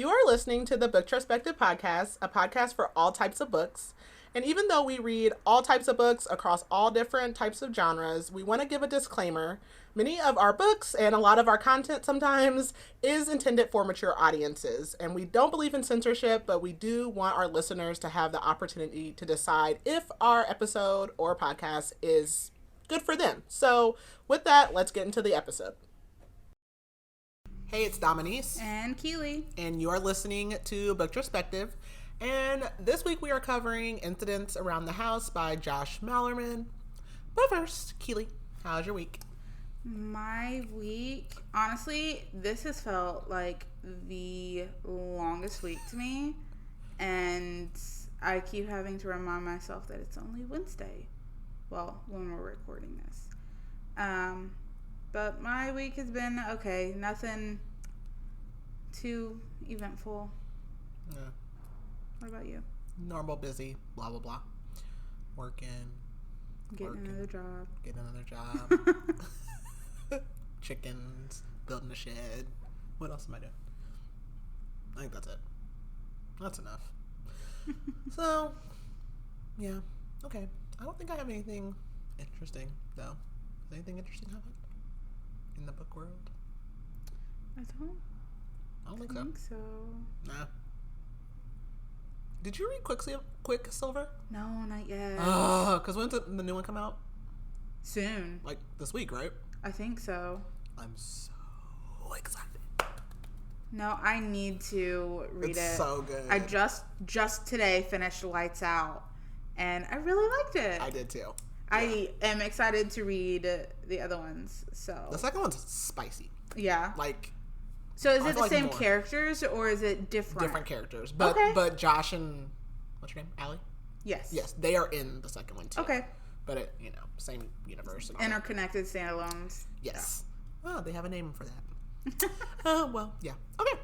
You are listening to the Booktrospective Podcast, a podcast for all types of books. And even though we read all types of books across all different types of genres, we want to give a disclaimer. Many of our books and a lot of our content sometimes is intended for mature audiences. And we don't believe in censorship, but we do want our listeners to have the opportunity to decide if our episode or podcast is good for them. So with that, let's get into the episode. Hey, it's Dominice. And Keely. And you are listening to Booktrospective. And this week we are covering Incidents Around the House by Josh Malerman. But first, Keely, how's your week? My week, honestly, this has felt like the longest week to me. And I keep having to remind myself that it's only Wednesday. Well, when we're recording this. But my week has been okay. Nothing too eventful. Yeah. What about you? Normal, busy, blah, blah, blah. Working. Getting another job. Getting another job. Chickens. Building a shed. What else am I doing? I think that's it. That's enough. So, yeah. Okay. I don't think I have anything interesting, though. Has anything interesting happened in the book world? I don't think so. Nah. Did you read Quicksilver? No, not yet. Because when's the new one come out? Soon. Like this week, right? I think so. I'm so excited. No, I need to read it. It's so good. I just today finished Lights Out, and I really liked it. I did too. I am excited to read the other ones. So the second one's spicy. Yeah. Like. So is it the same characters or is it different? Different characters, but Josh and what's your name, Allie? Yes, they are in the second one too. Okay. But it, same universe. And interconnected standalones. Yes. Yeah. Oh, they have a name for that. Well, yeah. Okay.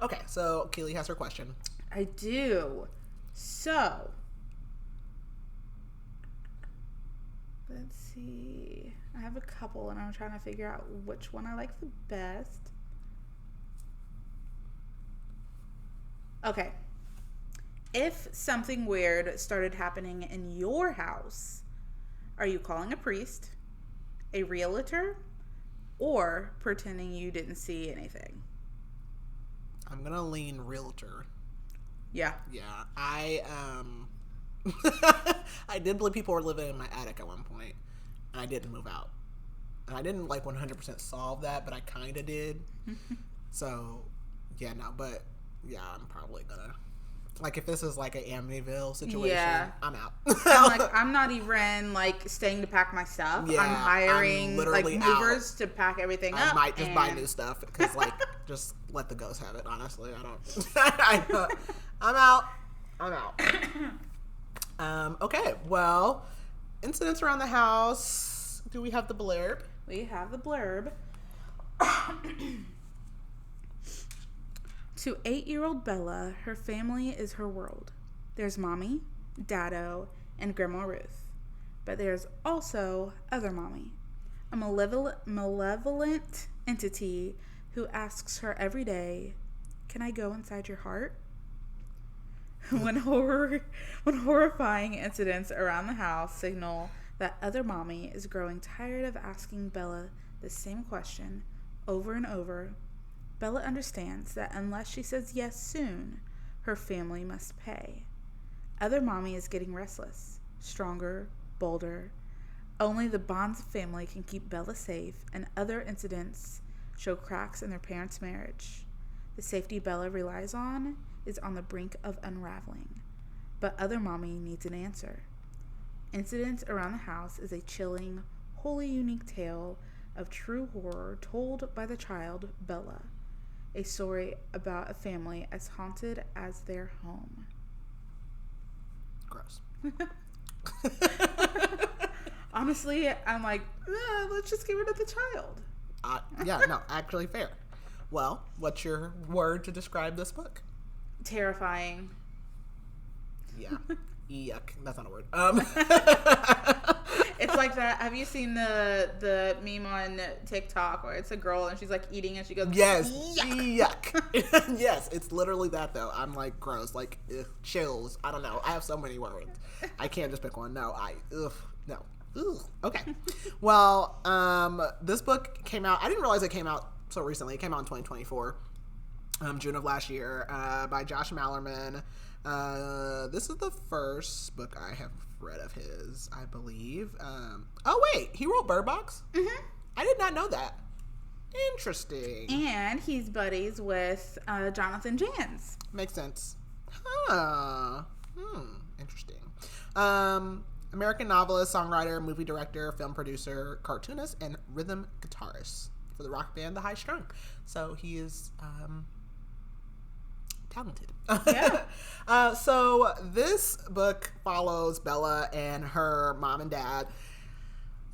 Okay. So Keely has her question. I do. So let's see. I have a couple, and I'm trying to figure out which one I like the best. Okay. If something weird started happening in your house, are you calling a priest, a realtor, or pretending you didn't see anything? I'm gonna lean realtor. Yeah. Yeah. I did believe people were living in my attic at one point, and I didn't move out. And I didn't 100% solve that, but I kind of did. So, yeah, no, but yeah, I'm probably gonna if this is an Amityville situation, I'm out. I'm not even staying to pack my stuff. Yeah, I'm hiring movers out. To pack everything up. I might just buy new stuff because just let the ghosts have it. Honestly, I don't. I'm out. Okay, well, Incidents Around the House. Do we have the blurb? We have the blurb. To 8-year-old Bela, her family is her world. There's Mommy, Daddo, and Grandma Ruth. But there's also Other Mommy, a malevolent entity who asks her every day, "Can I go inside your heart?" When horrifying incidents around the house signal that Other Mommy is growing tired of asking Bela the same question over and over, Bela understands that unless she says yes soon, her family must pay. Other Mommy is getting restless, stronger, bolder. Only the bonds of family can keep Bela safe, and other incidents show cracks in their parents' marriage. The safety Bela relies on is on the brink of unraveling, but Other Mommy needs an answer. Incidents Around the House is a chilling, wholly unique tale of true horror told by the child Bela, a story about a family as haunted as their home. Gross. Honestly, I'm let's just get rid of the child. Yeah, no, actually fair. Well, what's your word to describe this book? Terrifying. Yeah. Yuck. That's not a word. It's like that. Have you seen the meme on TikTok where it's a girl and she's like eating and she goes, yes. yuck. Yes, it's literally that though. I'm like, gross. Like, ugh, chills. I don't know. I have so many words. I can't just pick one. No, no. Ugh. Okay. Well, this book came out. I didn't realize it came out so recently. It came out in 2024, June of last year, by Josh Malerman. This is the first book I have read of his, I believe. Oh wait, he wrote Bird Box? Mm-hmm. I did not know that. Interesting. And he's buddies with Jonathan Janz. Makes sense. Huh. Interesting. American novelist, songwriter, movie director, film producer, cartoonist, and rhythm guitarist for the rock band The High Strung. So he is talented. Yeah. So this book follows Bela and her mom and dad.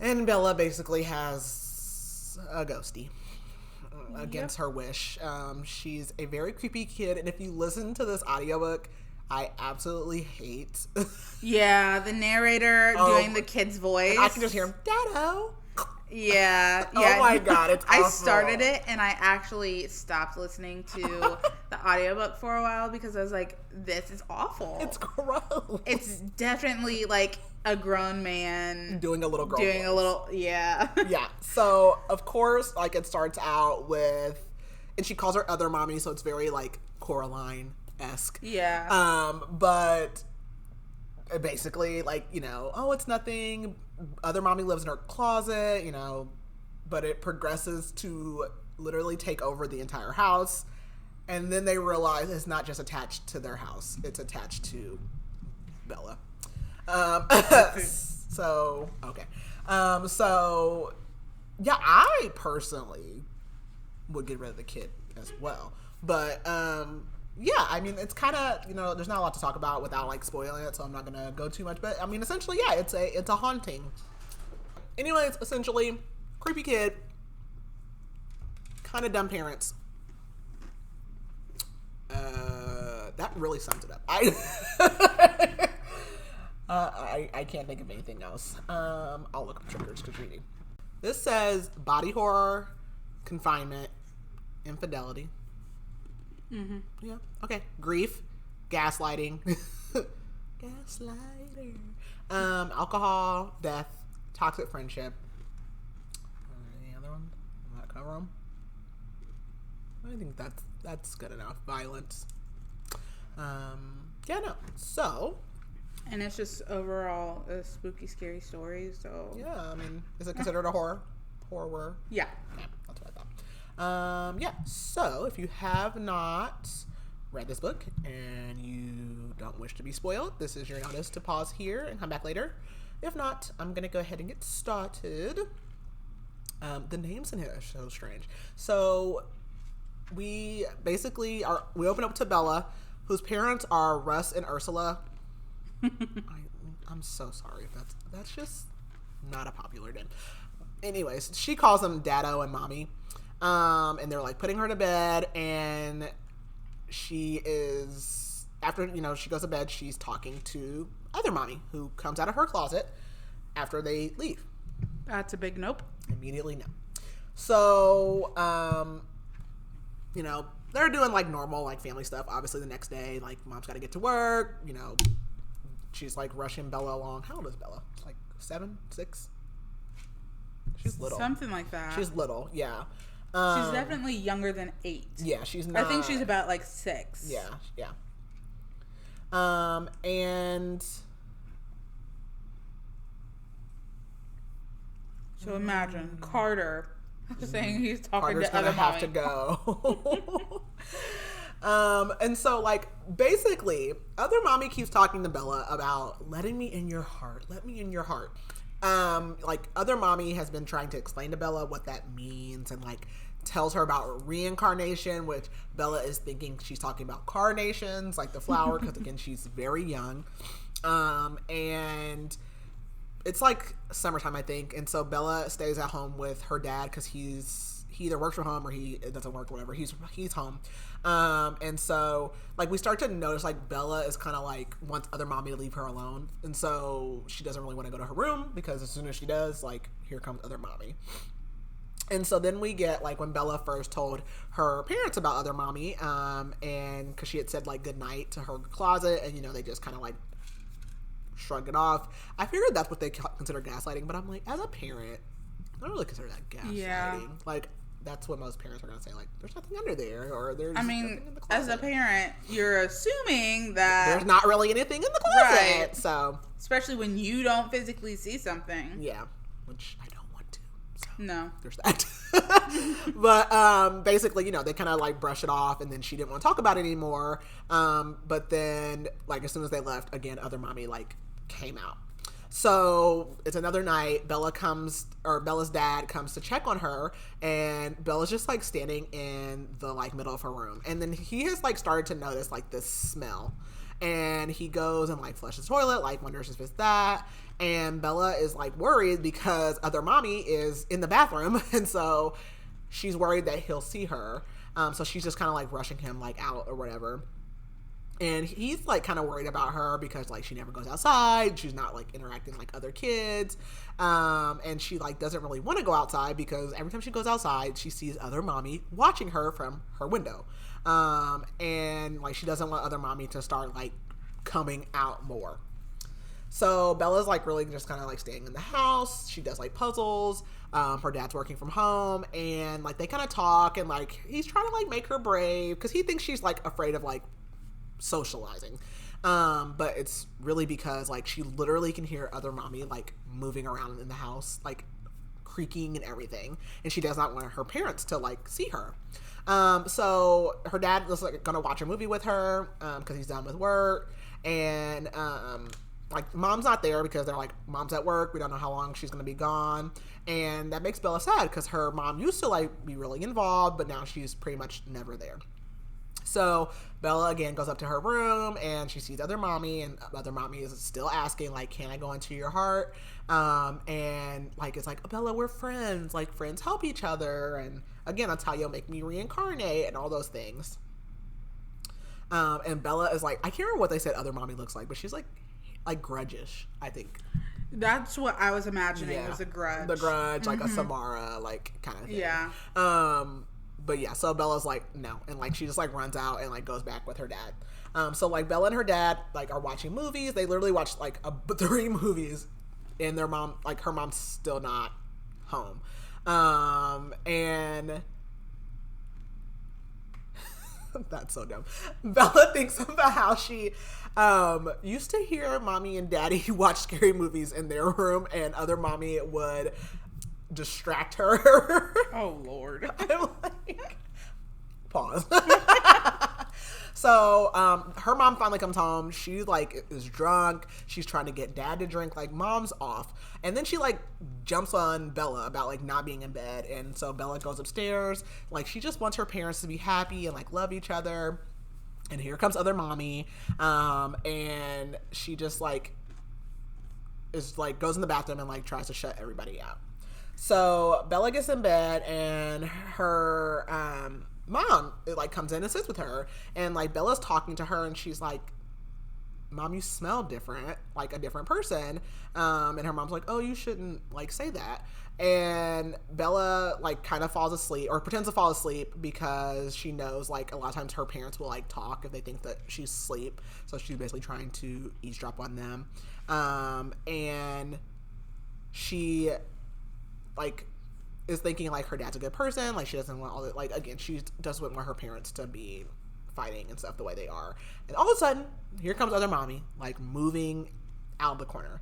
And Bela basically has a ghostie against her wish. She's a very creepy kid. And if you listen to this audiobook, I absolutely hate. Yeah, the narrator doing the kid's voice. I can just hear him, Dado. Yeah. Oh my God, it's awful. I started it and I actually stopped listening to the audiobook for a while because I was like, this is awful. It's gross. It's definitely like a grown man doing a little girl doing voice. a little, yeah. Yeah. So, of course, like it starts out with, and she calls her other mommy, so it's very like Coraline-esque. Yeah. But basically, like, you know, oh, it's nothing. Other mommy lives in her closet, you know, but it progresses to literally take over the entire house. And then they realize it's not just attached to their house, it's attached to Bela. So, okay. So, yeah, I personally would get rid of the kid as well. But, yeah, I mean, it's kind of, you know, there's not a lot to talk about without, like, spoiling it, so I'm not going to go too much. But, I mean, essentially, yeah, it's a haunting. Anyways, essentially, creepy kid, kind of dumb parents. That really sums it up. I can't think of anything else. I'll look up triggers because reading. This says body horror, confinement, infidelity. Mm-hmm. Yeah. Okay. Grief, gaslighting, gaslighter, alcohol, death, toxic friendship. Any other one? Will that cover them? I think that's good enough. Violence. Yeah. No. So. And it's just overall a spooky, scary story. So Yeah. I mean, is it considered a horror? Horror. yeah. Yeah, that's what I thought. Yeah, so if you have not read this book and you don't wish to be spoiled, this is your notice to pause here and come back later. If not, I'm going to go ahead and get started. The names in here are so strange. So we basically we open up to Bela, whose parents are Russ and Ursula. I'm so sorry. That's just not a popular name. Anyways, she calls them Dado and Mommy. And they're like putting her to bed, and she is, after, you know, she goes to bed, she's talking to other mommy who comes out of her closet after they leave. That's a big nope. Immediately no. So, you know, they're doing like normal, like family stuff. Obviously the next day, like mom's got to get to work, you know, she's like rushing Bela along. How old is Bela? Like 7, 6? She's little. Something like that. She's little, yeah. She's definitely younger than 8. Yeah, she's not. I think she's about like 6. Yeah. And so imagine Carter saying he's talking Carter's to other gonna have mommy. to go. And so, like, basically, other mommy keeps talking to Bela about letting me in your heart. Let me in your heart. Like, other mommy has been trying to explain to Bela what that means, and like tells her about reincarnation, which Bela is thinking she's talking about carnations, like the flower, because again, she's very young. And it's like summertime, I think, and so Bela stays at home with her dad because he's he either works from home or it doesn't work or whatever. He's home. And so like we start to notice like Bella is kind of like wants other mommy to leave her alone. And so she doesn't really want to go to her room because as soon as she does, like here comes other mommy. And so then we get like when Bella first told her parents about other mommy, and because she had said like good night to her closet, and they just kind of like shrugged it off. I figured that's what they consider gaslighting, but I'm like, as a parent, I don't really consider that gaslighting. Yeah. Like that's what most parents are gonna say. Like there's nothing under there, or there's. I mean, nothing in the closet. as a parent, you're assuming that there's not really anything in the closet. Right. So especially when you don't physically see something. Yeah, which I don't want to. So no, there's that. But basically, they kind of like brush it off, and then she didn't want to talk about it anymore. But then, like as soon as they left, again, other mommy like came out. So it's another night. Bella's dad comes to check on her, and Bella's just like standing in the like middle of her room, and then he has like started to notice like this smell, and he goes and like flushes the toilet, like wonders if it's that, and Bella is like worried because other mommy is in the bathroom, and so she's worried that he'll see her, so she's just kind of like rushing him like out or whatever. And he's like kind of worried about her because like she never goes outside. She's not like interacting like other kids. And she like doesn't really want to go outside because every time she goes outside, she sees other mommy watching her from her window. And like she doesn't want other mommy to start like coming out more. So Bella's like really just kind of like staying in the house. She does like puzzles. Her dad's working from home, and like they kind of talk, and like he's trying to like make her brave because he thinks she's like afraid of like socializing, but it's really because like she literally can hear other mommy like moving around in the house, like creaking and everything, and she does not want her parents to like see her. So her dad was like gonna watch a movie with her because he's done with work, and like mom's not there because they're like, mom's at work, we don't know how long she's gonna be gone, and that makes Bella sad because her mom used to like be really involved, but now she's pretty much never there. So Bella again goes up to her room, and she sees other mommy, and other mommy is still asking like, can I go into your heart? And like it's like, Bella, we're friends, like friends help each other, and again, that's how you'll make me reincarnate and all those things. And Bella is like, I can't remember what they said other mommy looks like, but she's like grudgish, I think. That's what I was imagining was a grudge. The grudge, like a Samara like kind of thing. Yeah. But yeah, so Bella's like, no. And like, she just like runs out and like goes back with her dad. So like Bella and her dad like are watching movies. They literally watched like 3 movies, and their mom, like her mom's still not home. And that's so dumb. Bella thinks about how she used to hear mommy and daddy watch scary movies in their room, and other mommy would distract her. Oh Lord. I'm like, pause. So her mom finally comes home. She like is drunk. She's trying to get dad to drink. Like mom's off, and then she like jumps on Bella about like not being in bed, and so Bella goes upstairs. Like she just wants her parents to be happy and like love each other. And here comes other mommy, and she just like is like goes in the bathroom and like tries to shut everybody out. So Bella gets in bed, and her mom like comes in and sits with her, and like Bella's talking to her, and she's like, Mom, you smell different, like a different person. And her mom's like, oh, you shouldn't like say that. And Bella like kind of falls asleep, or pretends to fall asleep, because she knows like a lot of times her parents will like talk if they think that she's asleep. So she's basically trying to eavesdrop on them. And she like is thinking like her dad's a good person, like she doesn't want all that, like again, she doesn't want her parents to be fighting and stuff the way they are. And all of a sudden, here comes other mommy like moving out of the corner,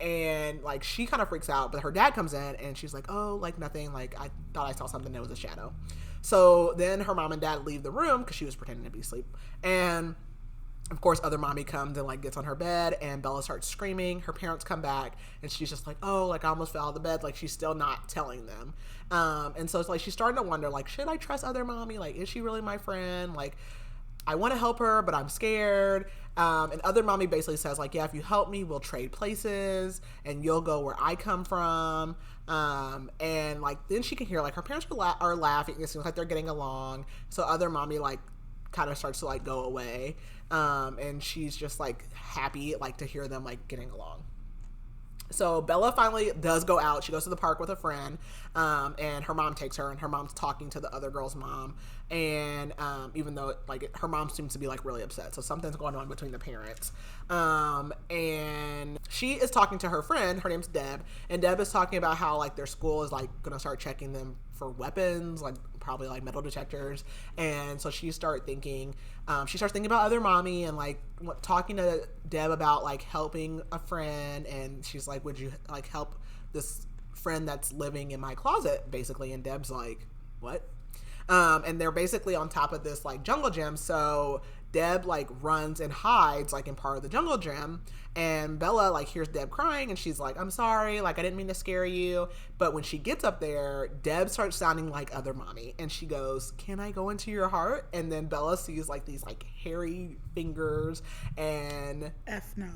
and like she kind of freaks out, but her dad comes in and she's like, oh, like nothing, like I thought I saw something, that was a shadow. So then her mom and dad leave the room because she was pretending to be asleep, and of course, other mommy comes and like gets on her bed, and Bella starts screaming. Her parents come back, and she's just like, oh, like I almost fell out of the bed. Like she's still not telling them. And so it's like she's starting to wonder, like, should I trust other mommy? Like, is she really my friend? Like, I want to help her, but I'm scared. And other mommy basically says, like, yeah, if you help me, we'll trade places and you'll go where I come from. And like, then she can hear like her parents are laughing. It seems like they're getting along. So other mommy like kind of starts to like go away. And she's just like happy like to hear them like getting along. So Bella finally does go out. She goes to the park with a friend, and her mom takes her, and her mom's talking to the other girl's mom. And even though like her mom seems to be like really upset, so something's going on between the parents. And she is talking to her friend. Her name's Deb, and Deb is talking about how like their school is like gonna start checking them for weapons, like probably like metal detectors. And so she starts thinking about other mommy and like talking to Deb about like helping a friend. And she's like, would you like help this friend that's living in my closet basically? And Deb's like, what? And they're basically on top of this like jungle gym. So Deb like runs and hides like in part of the jungle gym, and Bella like hears Deb crying, and she's like, I'm sorry, like I didn't mean to scare you. But when she gets up there, Deb starts sounding like other mommy, and she goes, can I go into your heart? And then Bella sees like these like hairy fingers, and no.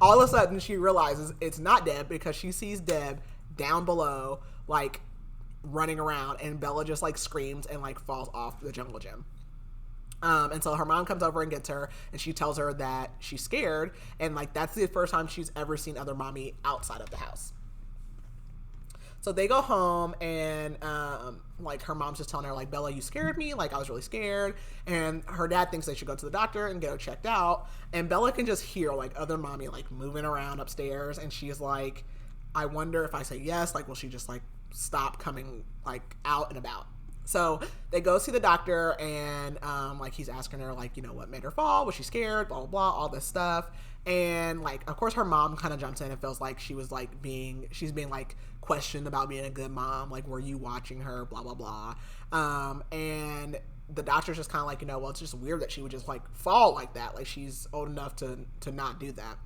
all of a sudden she realizes it's not Deb, because she sees Deb down below like running around, and Bella just like screams and like falls off the jungle gym. And so her mom comes over and gets her, and she tells her that she's scared, and like that's the first time she's ever seen other mommy outside of the house. So they go home, and like her mom's just telling her like, Bella, you scared me, like I was really scared. And her dad thinks they should go to the doctor and get her checked out, and Bella can just hear like other mommy like moving around upstairs, and she's like, I wonder if I say yes, like will she just like stop coming like out and about? So they go see the doctor, and like he's asking her like, you know, what made her fall, was she scared, blah blah blah, all this stuff. And like of course her mom kind of jumps in and feels like she was like she's being like questioned about being a good mom, like were you watching her, blah blah blah. And the doctor's just kind of like, you know, well, it's just weird that she would just like fall like that, like she's old enough to not do that.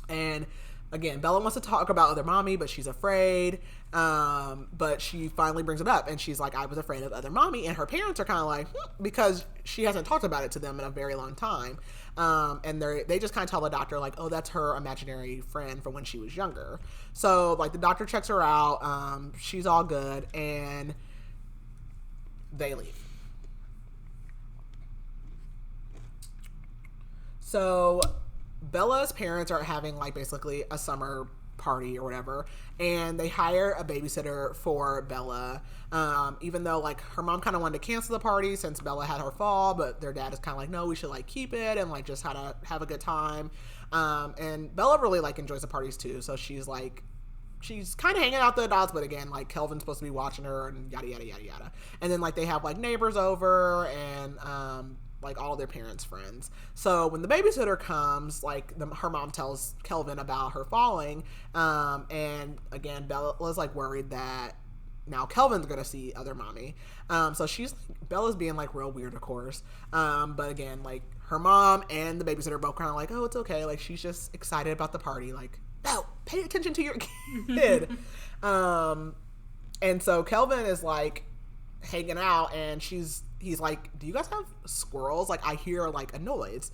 And again, Bella wants to talk about other mommy, but she's afraid. But she finally brings it up, and she's like, I was afraid of other mommy. And her parents are kind of like, because she hasn't talked about it to them in a very long time. And they just kind of tell the doctor like, oh, that's her imaginary friend from when she was younger. So like the doctor checks her out. She's all good, and they leave. So Bella's parents are having like basically a summer party or whatever, and they hire a babysitter for Bella, even though like her mom kind of wanted to cancel the party since Bella had her fall, but their dad is kind of like, no, we should like keep it and like just have a good time. And Bella really like enjoys the parties too, so she's kind of hanging out the adults, but again, like Kelvin's supposed to be watching her and yada yada yada yada. And then like they have like neighbors over, and like all their parents' friends. So when the babysitter comes, like her mom tells Kelvin about her falling, and again Bella's like worried that now Kelvin's gonna see other mommy. So she's like, Bella's being like real weird, of course, but again like her mom and the babysitter both kind of like, oh, it's okay, like she's just excited about the party, like no, pay attention to your kid. And so Kelvin is like hanging out, and he's like, do you guys have squirrels? Like I hear like a noise.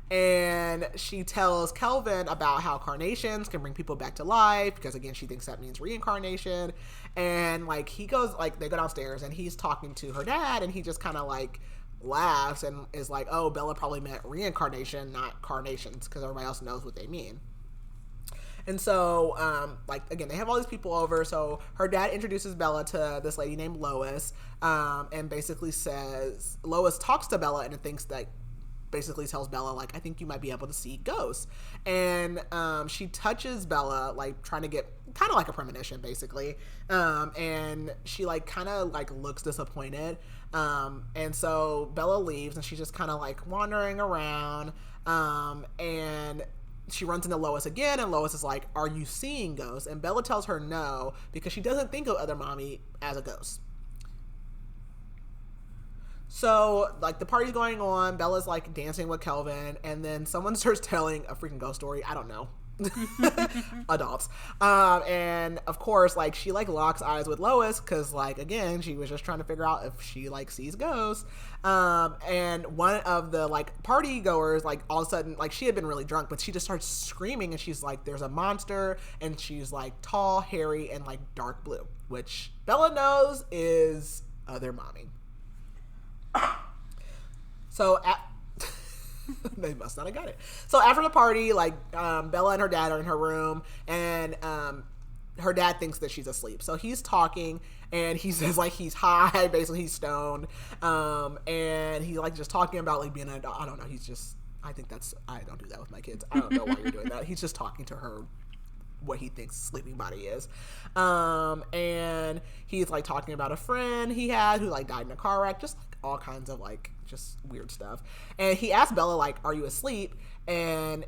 And she tells Kelvin about how carnations can bring people back to life, because again she thinks that means reincarnation. And like he goes, like they go downstairs, and he's talking to her dad, and he just kind of like laughs and is like, oh, Bella probably meant reincarnation, not carnations, because everybody else knows what they mean. And so, like, again, they have all these people over. So her dad introduces Bella to this lady named Lois, and basically says, Lois talks to Bella and thinks that, basically tells Bella, like, I think you might be able to see ghosts. And she touches Bella, like, trying to get kind of like a premonition, basically. And she, like, kind of, like, looks disappointed. And so Bella leaves, and she's just kind of, like, wandering around. And she runs into Lois again, and Lois is like, are you seeing ghosts? And Bella tells her no, because she doesn't think of other mommy as a ghost. So, like, the party's going on, Bella's, like, dancing with Kelvin, and then someone starts telling a freaking ghost story. I don't know. adults. And of course, like, she like locks eyes with Lois because, like, again, she was just trying to figure out if she like sees ghosts. And one of the like party goers, like, all of a sudden, like, she had been really drunk, but she just starts screaming, and she's like, there's a monster, and she's like tall, hairy, and like dark blue, which Bela knows is other mommy. So they must not have got it. So after the party, like, Bela and her dad are in her room, and her dad thinks that she's asleep. So he's talking, and he says, like, he's high, basically he's stoned, and he, like, just talking about, like, being an adult. I don't know, he's just, I don't do that with my kids. I don't know why you're doing that. He's just talking to her what he thinks sleeping body is. And he's, like, talking about a friend he had who, like, died in a car wreck, just, like, all kinds of, like, just weird stuff. And he asked Bela, like, are you asleep? And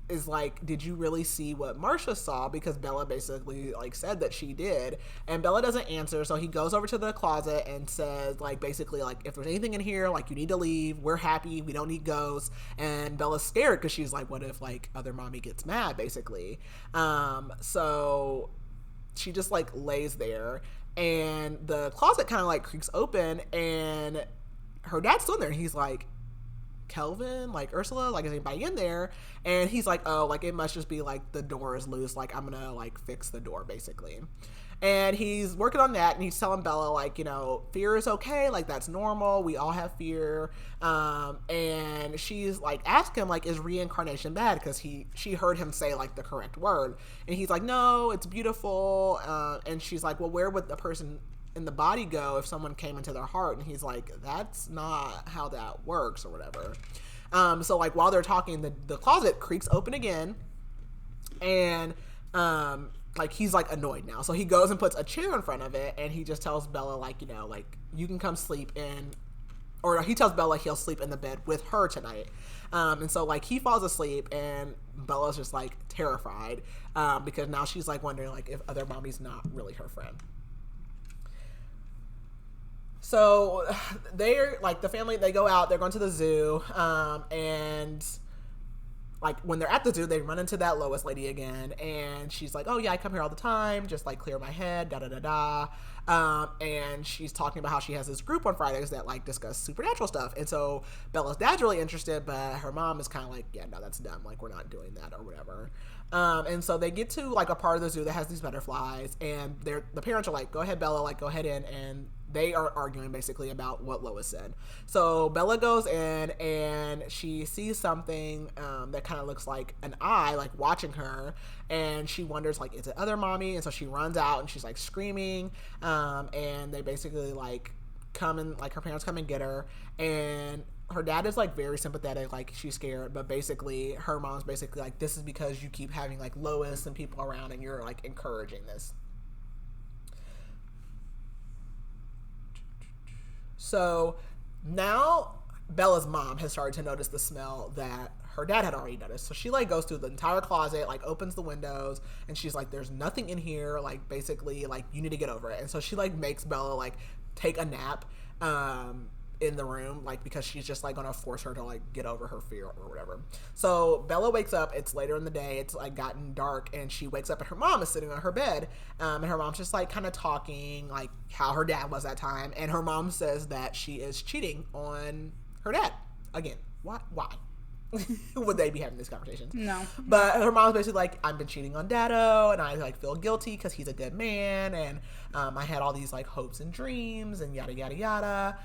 is like, did you really see what Marcia saw? Because Bela basically, like, said that she did. And Bela doesn't answer, so he goes over to the closet and says, like, basically, like, if there's anything in here, like, you need to leave. We're happy. We don't need ghosts. And Bella's scared because she's like, what if, like, other mommy gets mad, basically. So she just, like, lays there, and the closet kind of, like, creaks open, and her dad's still in there. He's like, Kelvin, like, Ursula, like, is anybody in there? And he's like, oh, like, it must just be, like, the door is loose, like, I'm gonna, like, fix the door, basically. And he's working on that, and he's telling Bela, like, you know, fear is okay, like, that's normal, we all have fear. And she's, like, asking him, like, is reincarnation bad? Because she heard him say, like, the correct word. And he's like, no, it's beautiful. And she's like, well, where would the person in the body go if someone came into their heart? And he's like, that's not how that works, or whatever. So, like, while they're talking, the closet creaks open again, and like, he's, like, annoyed now, so he goes and puts a chair in front of it, and he just tells Bela, like, you know, like, you can come sleep in, or he tells Bela he'll sleep in the bed with her tonight. And so, like, he falls asleep, and Bella's just, like, terrified, because now she's, like, wondering, like, if other mommy's not really her friend. So they're, like, the family, they go out, they're going to the zoo, and, like, when they're at the zoo, they run into that Lois lady again, and she's like, oh, yeah, I come here all the time, just, like, clear my head, da-da-da-da. And she's talking about how she has this group on Fridays that, like, discuss supernatural stuff. And so Bella's dad's really interested, but her mom is kind of like, yeah, no, that's dumb. Like, we're not doing that, or whatever. And so they get to, like, a part of the zoo that has these butterflies, and the parents are like, go ahead, Bela, like, go ahead in, and they are arguing basically about what Lois said. So Bella goes in, and she sees something that kind of looks like an eye, like, watching her, and she wonders, like, is it other mommy? And so she runs out, and she's, like, screaming, and they basically, like, come and, like, her parents come and get her, and her dad is, like, very sympathetic, like, she's scared, but basically her mom's basically like, this is because you keep having, like, Lois and people around, and you're, like, encouraging this. So now Bella's mom has started to notice the smell that her dad had already noticed. So she, like, goes through the entire closet, like, opens the windows, and she's like, there's nothing in here, like, basically, like, you need to get over it. And so she, like, makes Bella, like, take a nap in the room, like, because she's just, like, gonna force her to, like, get over her fear or whatever. So Bella wakes up, it's later in the day, it's, like, gotten dark, and she wakes up and her mom is sitting on her bed, and her mom's just, like, kind of talking, like, how her dad was that time, and her mom says that she is cheating on her dad. Again, why? Would they be having these conversations? No. But her mom's basically like, I've been cheating on Dado, and I, like, feel guilty because he's a good man, and I had all these, like, hopes and dreams, and yada yada yada.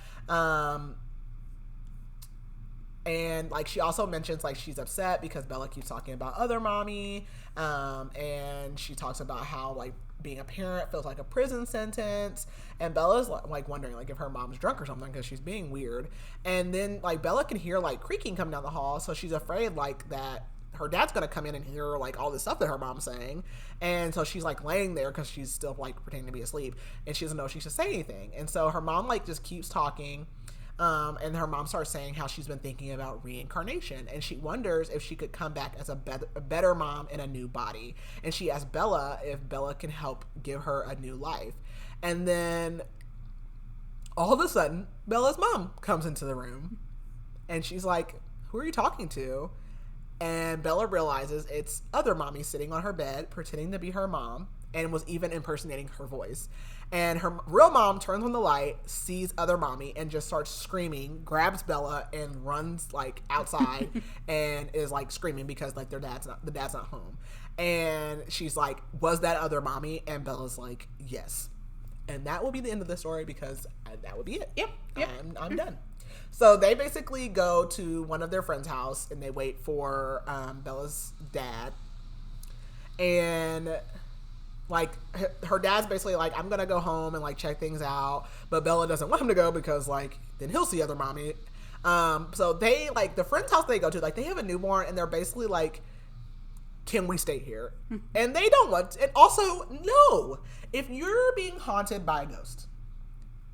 And, like, she also mentions, like, she's upset because Bella keeps talking about other mommy, and she talks about how, like, being a parent feels like a prison sentence, and Bella's, like, wondering, like, if her mom's drunk or something because she's being weird. And then, like, Bella can hear, like, creaking come down the hall, so she's afraid, like, that her dad's gonna come in and hear, like, all this stuff that her mom's saying. And so she's, like, laying there because she's still, like, pretending to be asleep, and she doesn't know if she should say anything. And so her mom, like, just keeps talking, and her mom starts saying how she's been thinking about reincarnation, and she wonders if she could come back as a better mom in a new body. And she asks Bella if Bella can help give her a new life. And then all of a sudden, Bella's mom comes into the room, and she's like, who are you talking to? And Bella realizes it's other mommy sitting on her bed, pretending to be her mom, and was even impersonating her voice. And her real mom turns on the light, sees other mommy, and just starts screaming, grabs Bella, and runs like outside, and is like screaming because like the dad's not home. And she's like, "Was that other mommy?" And Bella's like, "Yes." And that will be the end of the story because that would be it. Yep. I'm done. So they basically go to one of their friends' house and they wait for Bella's dad. And like her dad's basically like, "I'm gonna go home and like check things out," but Bella doesn't want him to go because like then he'll see other mommy. So they like the friend's house they go to, like they have a newborn and they're basically like, "Can we stay here?" And they don't want to. And also, no, if you're being haunted by a ghost,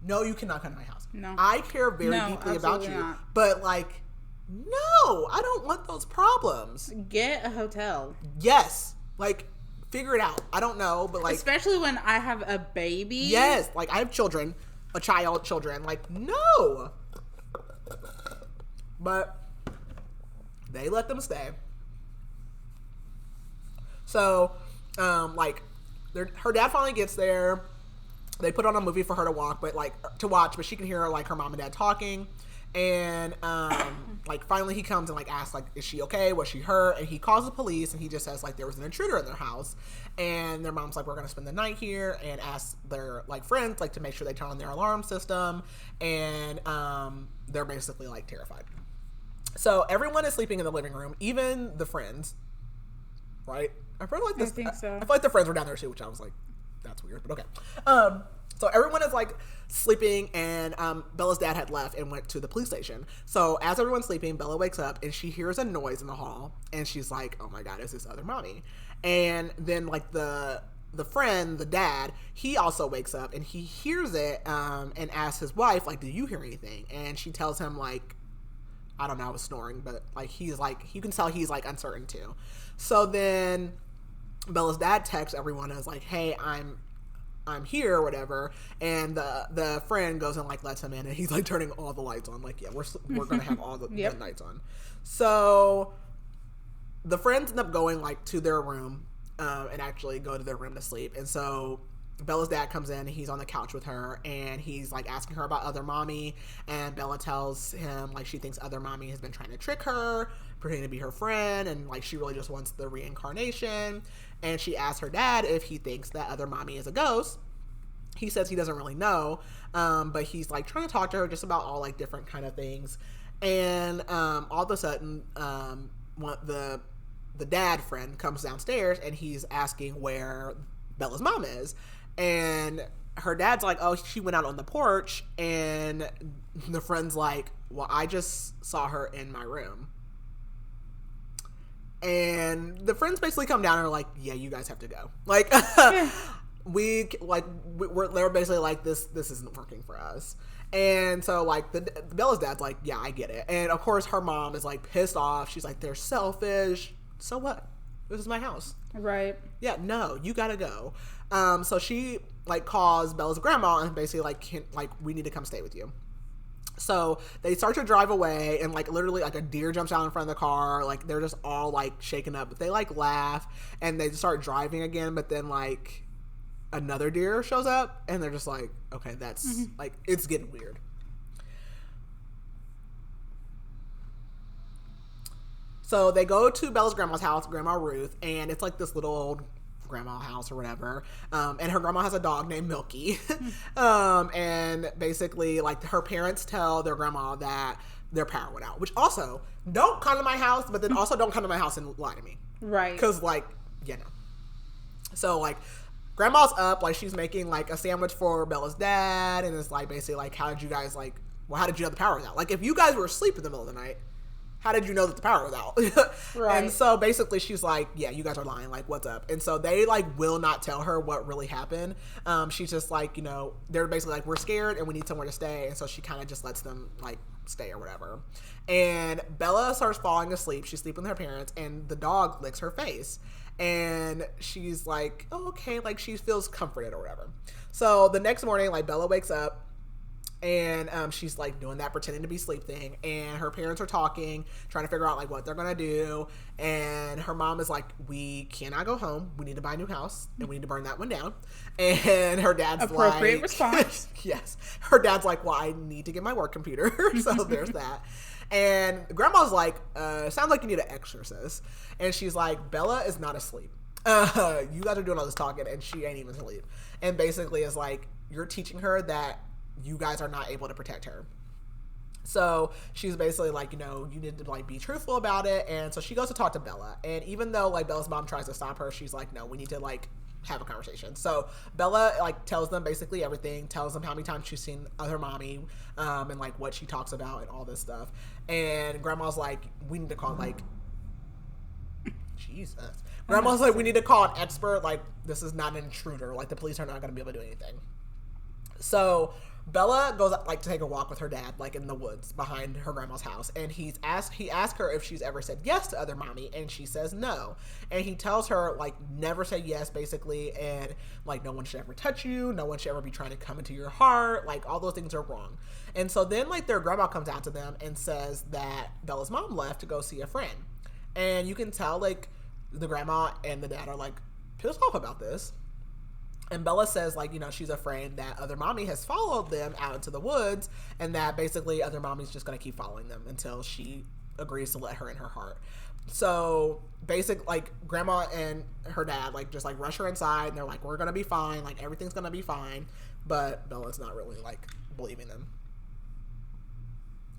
no, you cannot come to my house. No, I care very deeply about you, not. but like, no, I don't want those problems. Get a hotel. Yes, like figure it out. I don't know, but like, especially when I have a baby. Yes, like I have children, children. Like no, but they let them stay. So, like, her dad finally gets there. They put on a movie for her to watch, but she can hear like her mom and dad talking. And like finally he comes and like asks like, "Is she okay? Was she hurt?" And he calls the police and he just says like there was an intruder in their house. And their mom's like, "We're gonna spend the night here," and asks their like friends like to make sure they turn on their alarm system. And they're basically like terrified. So everyone is sleeping in the living room, even the friends. Right? I feel like this. I think so. I feel like the friends were down there too, which I was like, that's weird, but okay. So everyone is like sleeping, and Bella's dad had left and went to the police station. So as everyone's sleeping, Bella wakes up and she hears a noise in the hall, and she's like, "Oh my god, is this other mommy?" And then like the friend, the dad, he also wakes up and he hears it and asks his wife like, "Do you hear anything?" And she tells him like, I don't know, I was snoring, but like he's like, you can tell he's like uncertain too. So then Bella's dad texts everyone and is like, "Hey, I'm here," or whatever. And the friend goes and like lets him in, and he's like turning all the lights on. Like, yeah, we're gonna have all the lights on. So the friends end up going like to their room and actually go to their room to sleep. And so Bella's dad comes in and he's on the couch with her, and he's like asking her about other mommy, and Bella tells him like she thinks other mommy has been trying to trick her, pretending to be her friend, and like she really just wants the reincarnation. And she asks her dad if he thinks that other mommy is a ghost. He says he doesn't really know, but he's like trying to talk to her just about all like different kind of things. And all of a sudden the dad friend comes downstairs and he's asking where Bella's mom is. And her dad's like, "Oh, she went out on the porch." And the friend's like, "Well, I just saw her in my room." And the friends basically come down and are like, "Yeah, you guys have to go." Like, they're basically like, this isn't working for us. And so like Bella's dad's like, "Yeah, I get it." And of course her mom is like pissed off. She's like, "They're selfish." So what? This is my house. Right. Yeah, no, you gotta go. So she like calls Bella's grandma and basically like, "We need to come stay with you." So they start to drive away, and like literally like a deer jumps out in front of the car. Like they're just all like shaken up, but they like laugh and they start driving again. But then like another deer shows up, and they're just like, "Okay, that's like, it's getting weird." So they go to Bella's grandma's house, Grandma Ruth, and it's like this little old grandma house or whatever. And her grandma has a dog named Milky. And basically like her parents tell their grandma that their power went out, which also, don't come to my house, but then also don't come to my house and lie to me. Right. Because like, you know. So like grandma's up, like she's making like a sandwich for Bella's dad, and it's like basically like, how did you guys like, well, how did you know the power was out? Like if you guys were asleep in the middle of the night, how did you know that the power was out? Right. And so basically she's like, "Yeah, you guys are lying. Like, what's up?" And so they like will not tell her what really happened. She's just like, you know, they're basically like, "We're scared and we need somewhere to stay." And so she kind of just lets them like stay or whatever. And Bella starts falling asleep. She's sleeping with her parents, and the dog licks her face. And she's like, "Oh, okay." Like she feels comforted or whatever. So the next morning, like Bella wakes up And she's like doing that pretending to be sleep thing, and her parents are talking, trying to figure out like what they're gonna do. And her mom is like, we cannot go home, we need to buy a new house and we need to burn that one down. And her dad's appropriate like, response. yes, her dad's like, well, I need to get my work computer. So there's that. And grandma's like, sounds like you need an exorcist. And she's like, Bela is not asleep, you guys are doing all this talking and she ain't even asleep. And basically is like, you're teaching her that you guys are not able to protect her. So she's basically like, you know, you need to like be truthful about it. And so she goes to talk to Bela. And even though like Bella's mom tries to stop her, she's like, no, we need to like have a conversation. So Bela like tells them basically everything, tells them how many times she's seen other mommy, and like what she talks about and all this stuff. And grandma's like, we need to call like, Jesus. Grandma's like, we need to call an expert. Like, this is not an intruder. Like, the police are not going to be able to do anything. So Bela goes like to take a walk with her dad, like in the woods behind her grandma's house, and he asked her if she's ever said yes to other mommy, and she says no. And he tells her like never say yes, basically, and like no one should ever touch you, no one should ever be trying to come into your heart, like all those things are wrong. And so then like their grandma comes out to them and says that Bella's mom left to go see a friend, and you can tell like the grandma and the dad are like pissed off about this. And Bela says, like, you know, she's afraid that other mommy has followed them out into the woods, and that basically other mommy's just going to keep following them until she agrees to let her in her heart. So, like, grandma and her dad, like, just, like, rush her inside, and they're like, we're going to be fine, like, everything's going to be fine. But Bella's not really, like, believing them.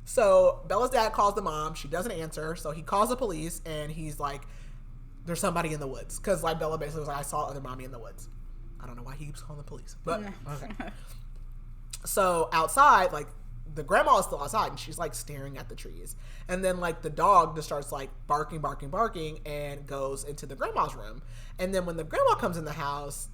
So, Bella's dad calls the mom. She doesn't answer, so he calls the police, and he's like, there's somebody in the woods. Because, like, Bela basically was like, I saw other mommy in the woods. I don't know why he keeps calling the police, but okay. So outside, like the grandma is still outside and she's like staring at the trees. And then like the dog just starts like barking and goes into the grandma's room. And then when the grandma comes in the house,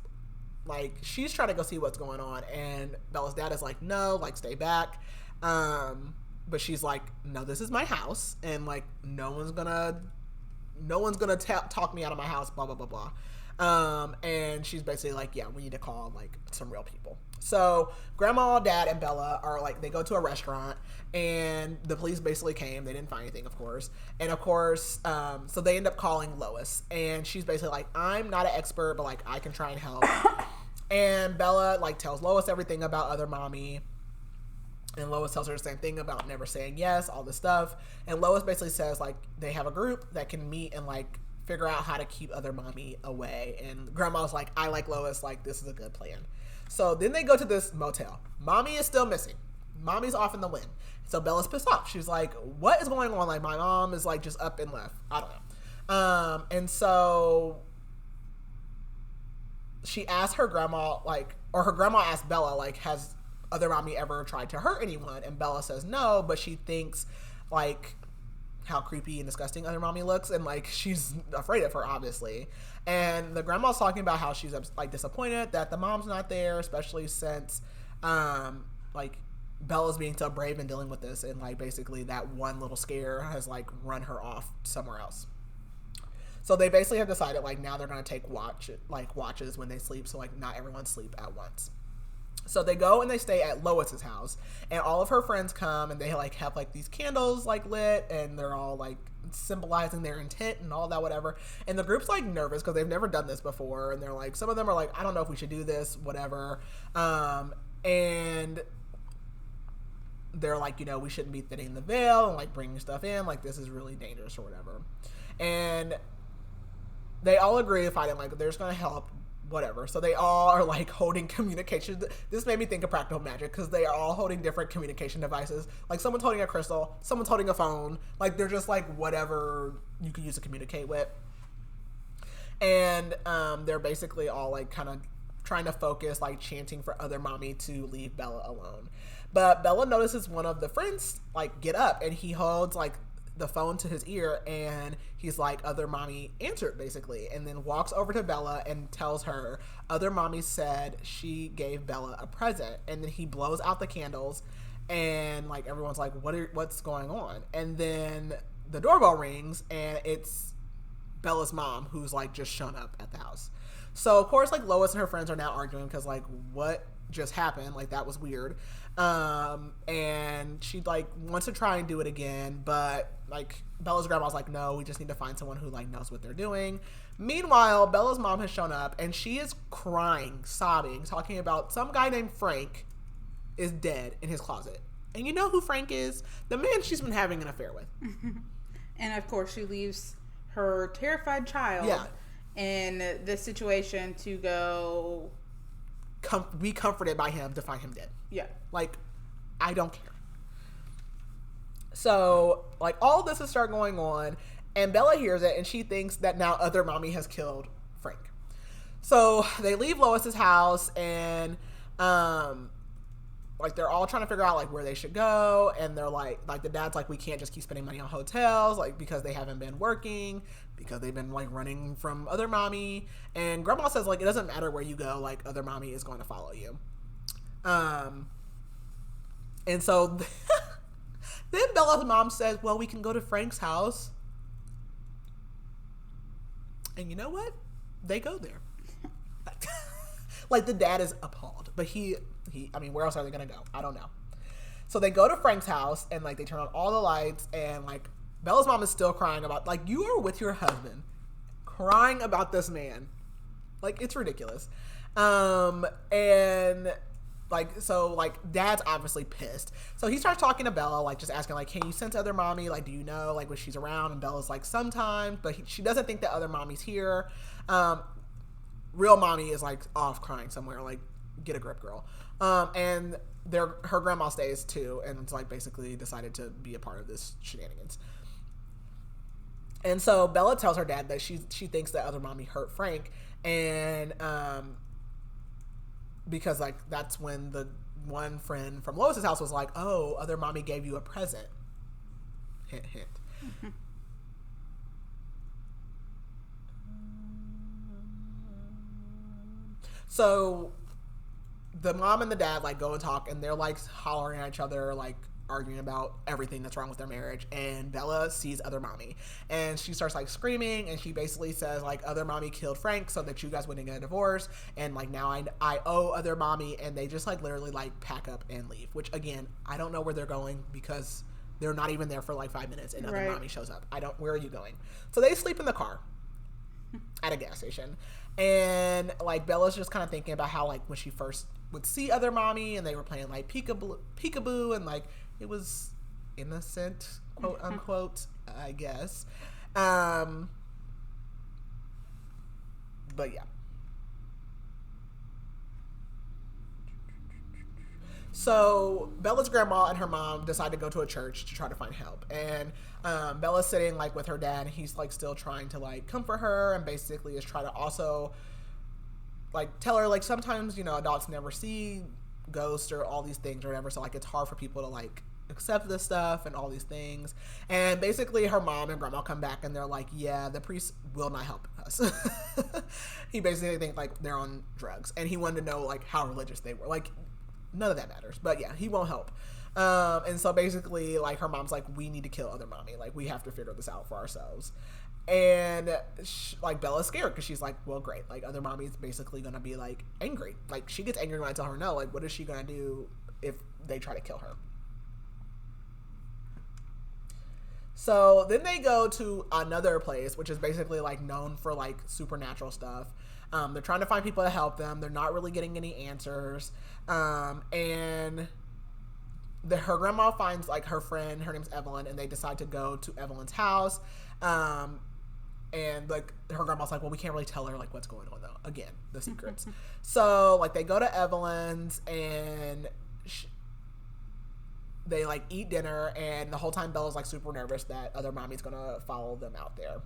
like she's trying to go see what's going on. And Bella's dad is like, no, like stay back. But she's like, no, this is my house. And like, no one's gonna talk me out of my house, blah, blah, blah, blah. And she's basically like, yeah, we need to call like some real people. So grandma, dad, and Bela are like, they go to a restaurant and the police basically came. They didn't find anything, of course. And of course, so they end up calling Lois, and she's basically like, I'm not an expert, but like I can try and help. And Bela like tells Lois everything about other mommy. And Lois tells her the same thing about never saying yes, all this stuff. And Lois basically says like they have a group that can meet and like figure out how to keep other mommy away. And grandma's like, I like Lois, like this is a good plan. So then they go to this motel. Mommy is still missing. Mommy's off in the wind. So Bella's pissed off. She's like, what is going on? Like my mom is like just up and left. I don't know. And so she asked her grandma, like, or her grandma asked Bela, like, has other mommy ever tried to hurt anyone? And Bela says no, but she thinks like how creepy and disgusting other mommy looks, and like she's afraid of her, obviously. And the grandma's talking about how she's like disappointed that the mom's not there, especially since like Bella's being so brave and dealing with this, and like basically that one little scare has like run her off somewhere else. So they basically have decided like now they're gonna take watches when they sleep, so like not everyone sleep at once. So they go and they stay at Lois's house, and all of her friends come, and they like have like these candles like lit, and they're all like symbolizing their intent and all that, whatever. And the group's like nervous because they've never done this before, and they're like, some of them are like, I don't know if we should do this, whatever. And they're like, you know, we shouldn't be thinning the veil and like bringing stuff in, like this is really dangerous or whatever. And they all agree, fighting like they're just gonna help, whatever. So they all are like holding communication. This made me think of Practical Magic because they are all holding different communication devices. Like someone's holding a crystal, someone's holding a phone. Like they're just like whatever you can use to communicate with. And they're basically all like kind of trying to focus, like chanting for other mommy to leave Bela alone. But Bela notices one of the friends like get up, and he holds like the phone to his ear, and he's like, other mommy answered, basically, and then walks over to Bela and tells her other mommy said she gave Bela a present. And then he blows out the candles, and like everyone's like, what's going on? And then the doorbell rings, and it's Bella's mom, who's like just shown up at the house. So of course like Lois and her friends are now arguing because like what just happened. Like, that was weird. And she, like, wants to try and do it again, but, like, Bella's grandma's like, no, we just need to find someone who, like, knows what they're doing. Meanwhile, Bella's mom has shown up, and she is crying, sobbing, talking about some guy named Frank is dead in his closet. And you know who Frank is? The man she's been having an affair with. And, of course, she leaves her terrified child in this situation to go... be comforted by him to find him dead. Yeah. Like, I don't care. So, like, all this is start going on, and Bella hears it, and she thinks that now other mommy has killed Frank. So, they leave Lois's house, and, like, they're all trying to figure out, like, where they should go, and they're like, the dad's like, we can't just keep spending money on hotels, like, because they haven't been working, because they've been, like, running from other mommy, and grandma says, like, it doesn't matter where you go, like, other mommy is going to follow you. And so, then Bella's mom says, well, we can go to Frank's house, and you know what? They go there. Like, the dad is appalled, but I mean, where else are they going to go? I don't know. So they go to Frank's house, and, like, they turn on all the lights, and, like, Bella's mom is still crying about, like, you are with your husband, crying about this man. Like, it's ridiculous. And, like, so, like, dad's obviously pissed. So he starts talking to Bella, like, just asking, like, can you sense other mommy? Like, do you know, like, when she's around? And Bella's like, sometimes, but she doesn't think that other mommy's here. Real mommy is, like, off crying somewhere, like, get a grip, girl. And her grandma stays too, and it's, like, basically decided to be a part of this shenanigans. And so Bella tells her dad that she thinks that other mommy hurt Frank, and because, like, that's when the one friend from Lois's house was like, oh, other mommy gave you a present. Hint, hint. Mm-hmm. So the mom and the dad, like, go and talk, and they're, like, hollering at each other, like, arguing about everything that's wrong with their marriage. And Bella sees other mommy, and she starts, like, screaming, and she basically says, like, other mommy killed Frank so that you guys wouldn't get a divorce, and, like, now I owe other mommy. And they just, like, literally, like, pack up and leave, which, again, I don't know where they're going, because they're not even there for, like, 5 minutes, and other mommy shows up. Where are you going? So they sleep in the car at a gas station. And, like, Bella's just kind of thinking about how, like, when she first would see other mommy, and they were playing, like, peekaboo, and, like, it was innocent, quote unquote, I guess. But yeah. So Bella's grandma and her mom decide to go to a church to try to find help. And Bella's sitting, like, with her dad, and he's, like, still trying to, like, comfort her, and basically is trying to also, like, tell her, like, sometimes, you know, adults never see ghosts or all these things or whatever, so, like, it's hard for people to, like, accept this stuff and all these things. And basically her mom and grandma come back, and they're like, yeah, the priest will not help us. He basically thinks, like, they're on drugs, and he wanted to know, like, how religious they were. Like, none of that matters, but yeah, he won't help. And so basically, like, her mom's like, we need to kill other mommy. Like, we have to figure this out for ourselves. And, like, Bella's scared, because she's like, well, great. Like, other mommy's basically going to be, like, angry. Like, she gets angry when I tell her no. Like, what is she going to do if they try to kill her? So then they go to another place, which is basically, like, known for, like, supernatural stuff. They're trying to find people to help them. They're not really getting any answers. And her grandma finds, like, her friend, her name's Evelyn, and they decide to go to Evelyn's house. And, like, her grandma's like, well, we can't really tell her, like, what's going on, though. Again, the secrets. So, like, they go to Evelyn's, and they, like, eat dinner, and the whole time Bella's, like, super nervous that other mommy's gonna follow them out there.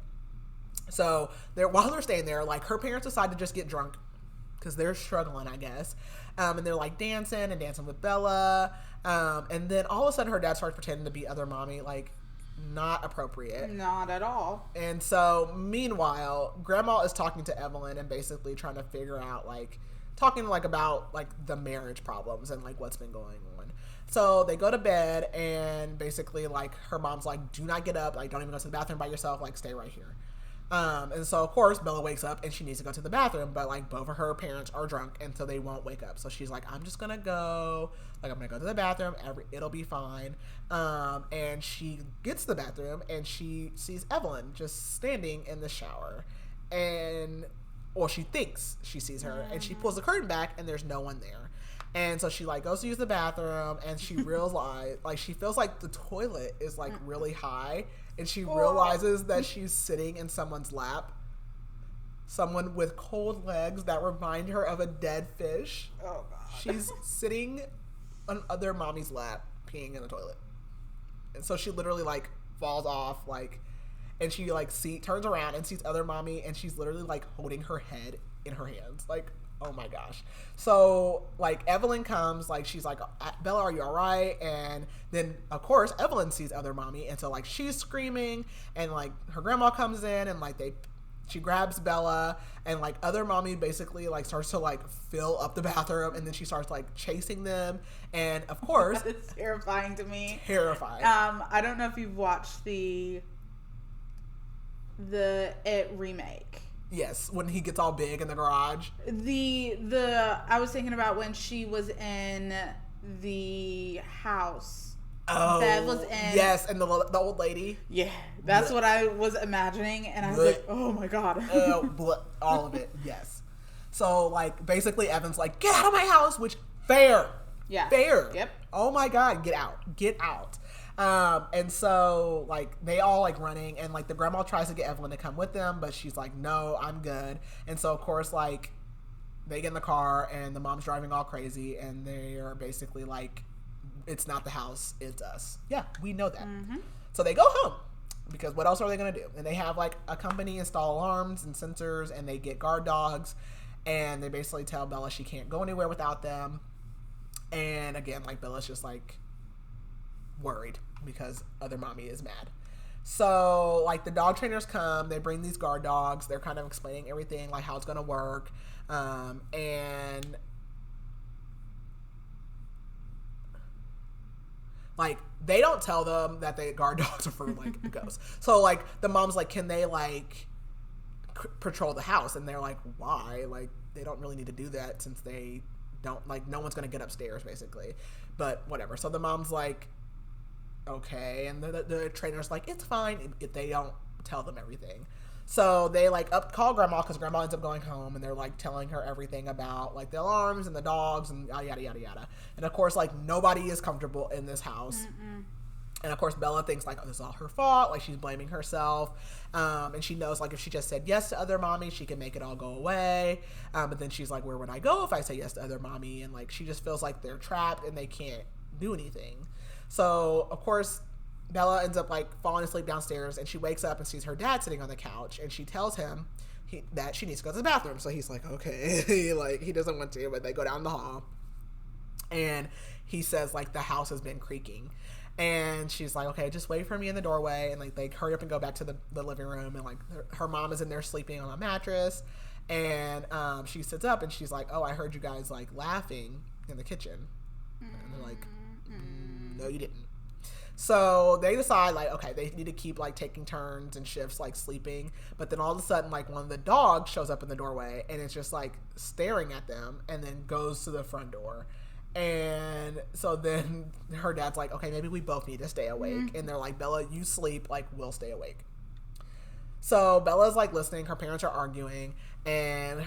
So, while they're staying there, like, her parents decide to just get drunk, because they're struggling, I guess. And they're, like, dancing with Bella. And then all of a sudden her dad starts pretending to be other mommy, like, not appropriate. Not at all. And so, meanwhile, grandma is talking to Evelyn and basically trying to figure out, like, talking, like, about, like, the marriage problems and, like, what's been going on. So they go to bed, and basically, like, her mom's like, do not get up. Like, don't even go to the bathroom by yourself. Like, stay right here. And so of course Bella wakes up and she needs to go to the bathroom, but like both of her parents are drunk and so they won't wake up. So she's like, I'm just gonna go, like I'm gonna go to the bathroom, it'll be fine. And she gets to the bathroom and she sees Evelyn just standing in the shower, and or she thinks she sees her, and she pulls the curtain back and there's no one there. And so she like goes to use the bathroom and she realizes, like, she feels like the toilet is like really high, and she realizes that she's sitting in someone's lap. Someone with cold legs that remind her of a dead fish. Oh, God. She's sitting on other mommy's lap, peeing in the toilet. And so she literally like falls off, like, and she like turns around and sees other mommy, and she's literally like holding her head in her hands. Like, oh my gosh. So like Evelyn comes, like she's like, Bella, are you all right? And then of course Evelyn sees other mommy, and so like she's screaming, and like her grandma comes in, and like she grabs Bella, and like other mommy basically like starts to like fill up the bathroom, and then she starts like chasing them, and of course it's terrifying to me. Terrifying. I don't know if you've watched the It remake. Yes, when he gets all big in the garage. I was thinking about when she was in the house. Oh, that was in. Yes, and the old lady. Yeah, that's what I was imagining, and I was like, oh my God. All of it, yes. So, like, basically Evan's like, get out of my house, which, fair. Yeah. Fair. Yep. Oh my God, get out. Get out. And so, like, they all, like, running, and, like, the grandma tries to get Evelyn to come with them, but she's like, no, I'm good. And so, of course, like, they get in the car, and the mom's driving all crazy, and they are basically like, it's not the house, it's us. Yeah, we know that. Mm-hmm. So they go home, because what else are they going to do? And they have, like, a company install alarms and sensors, and they get guard dogs, and they basically tell Bella she can't go anywhere without them. And, again, like, Bella's just, like, worried because other mommy is mad. So like the dog trainers come, they bring these guard dogs, they're kind of explaining everything, like how it's gonna work, and like they don't tell them that the guard dogs are for like the ghosts. So like the mom's like, can they like patrol the house? And they're like, why? Like they don't really need to do that since they don't, like, no one's gonna get upstairs basically, but whatever. So the mom's like, okay, and the trainer's like, it's fine if they don't tell them everything. So they like call grandma, because grandma ends up going home, and they're like telling her everything about like the alarms and the dogs and yada yada yada yada. And of course, like, nobody is comfortable in this house. And of course Bella thinks like, oh, this is all her fault, like she's blaming herself, and she knows like if she just said yes to other mommy, she can make it all go away, but then she's like, where would I go if I say yes to other mommy? And like she just feels like they're trapped and they can't do anything. So, of course, Bella ends up, like, falling asleep downstairs, and she wakes up and sees her dad sitting on the couch, and she tells him that she needs to go to the bathroom. So he's like, okay. Like, he doesn't want to, but they go down the hall. And he says, like, the house has been creaking. And she's like, okay, just wait for me in the doorway. And, like, they hurry up and go back to the living room. And, like, her mom is in there sleeping on a mattress. And she sits up, and she's like, oh, I heard you guys, like, laughing in the kitchen. And they're like, no, you didn't. So they decide, like, okay, they need to keep, like, taking turns and shifts, like, sleeping. But then all of a sudden, like, one of the dogs shows up in the doorway, and it's just, like, staring at them, and then goes to the front door. And so then her dad's like, okay, maybe we both need to stay awake. Mm-hmm. And they're like, Bella, you sleep, like, we'll stay awake. So Bella's, like, listening. Her parents are arguing. And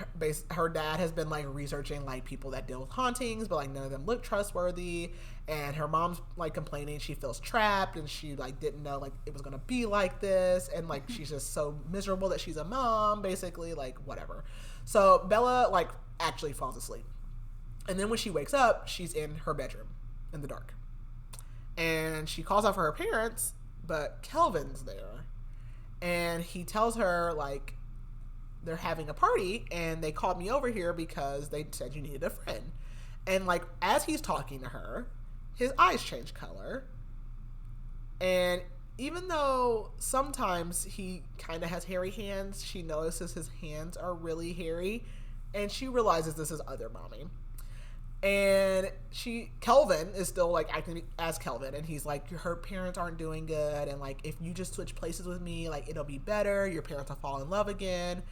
her dad has been, like, researching, like, people that deal with hauntings, but, like, none of them look trustworthy. And her mom's, like, complaining she feels trapped, and she, like, didn't know, like, it was gonna be like this, and, like, she's just so miserable that she's a mom, basically, like, whatever. So Bella, like, actually falls asleep. And then when she wakes up, she's in her bedroom in the dark. And she calls out for her parents, but Kelvin's there. And he tells her, like, they're having a party, and they called me over here because they said you needed a friend. And, like, as he's talking to her, his eyes change color. And even though sometimes he kind of has hairy hands, she notices his hands are really hairy. And she realizes this is other mommy. And Kelvin is still like acting as Kelvin, and he's like, her parents aren't doing good, and like if you just switch places with me, like it'll be better. Your parents will fall in love again.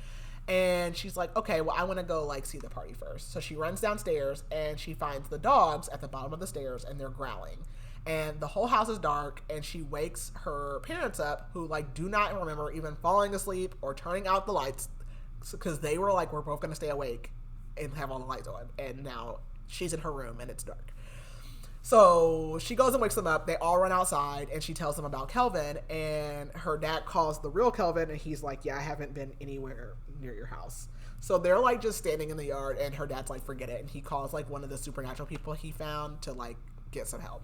And she's like, okay, well, I want to go like see the party first. So she runs downstairs and she finds the dogs at the bottom of the stairs, and they're growling. And the whole house is dark, and she wakes her parents up, who like do not remember even falling asleep or turning out the lights, because they were like, we're both going to stay awake and have all the lights on. And now she's in her room and it's dark. So she goes and wakes them up. They all run outside, and she tells them about Kelvin, and her dad calls the real Kelvin, and he's like, yeah, I haven't been anywhere near your house. So they're like just standing in the yard, and her dad's like, forget it. And he calls like one of the supernatural people he found to like get some help.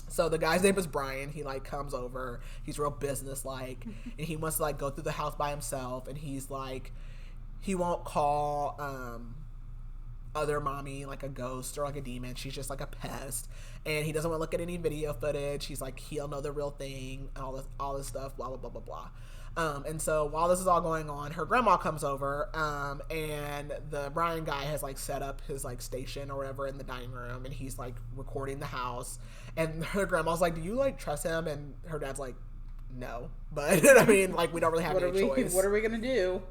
So the guy's name is Brian. He like comes over. He's real business-like, and he wants to like go through the house by himself. And he's like, he won't call other mommy like a ghost or like a demon. She's just like a pest, and he doesn't want to look at any video footage. He's like, he'll know the real thing, and all this stuff, blah blah blah blah blah. And so while this is all going on, her grandma comes over, and the Brian guy has like set up his like station or whatever in the dining room, and he's like recording the house. And her grandma's like, do you like trust him? And her dad's like, no, but I mean, like, we don't really have any choice. What are we gonna do?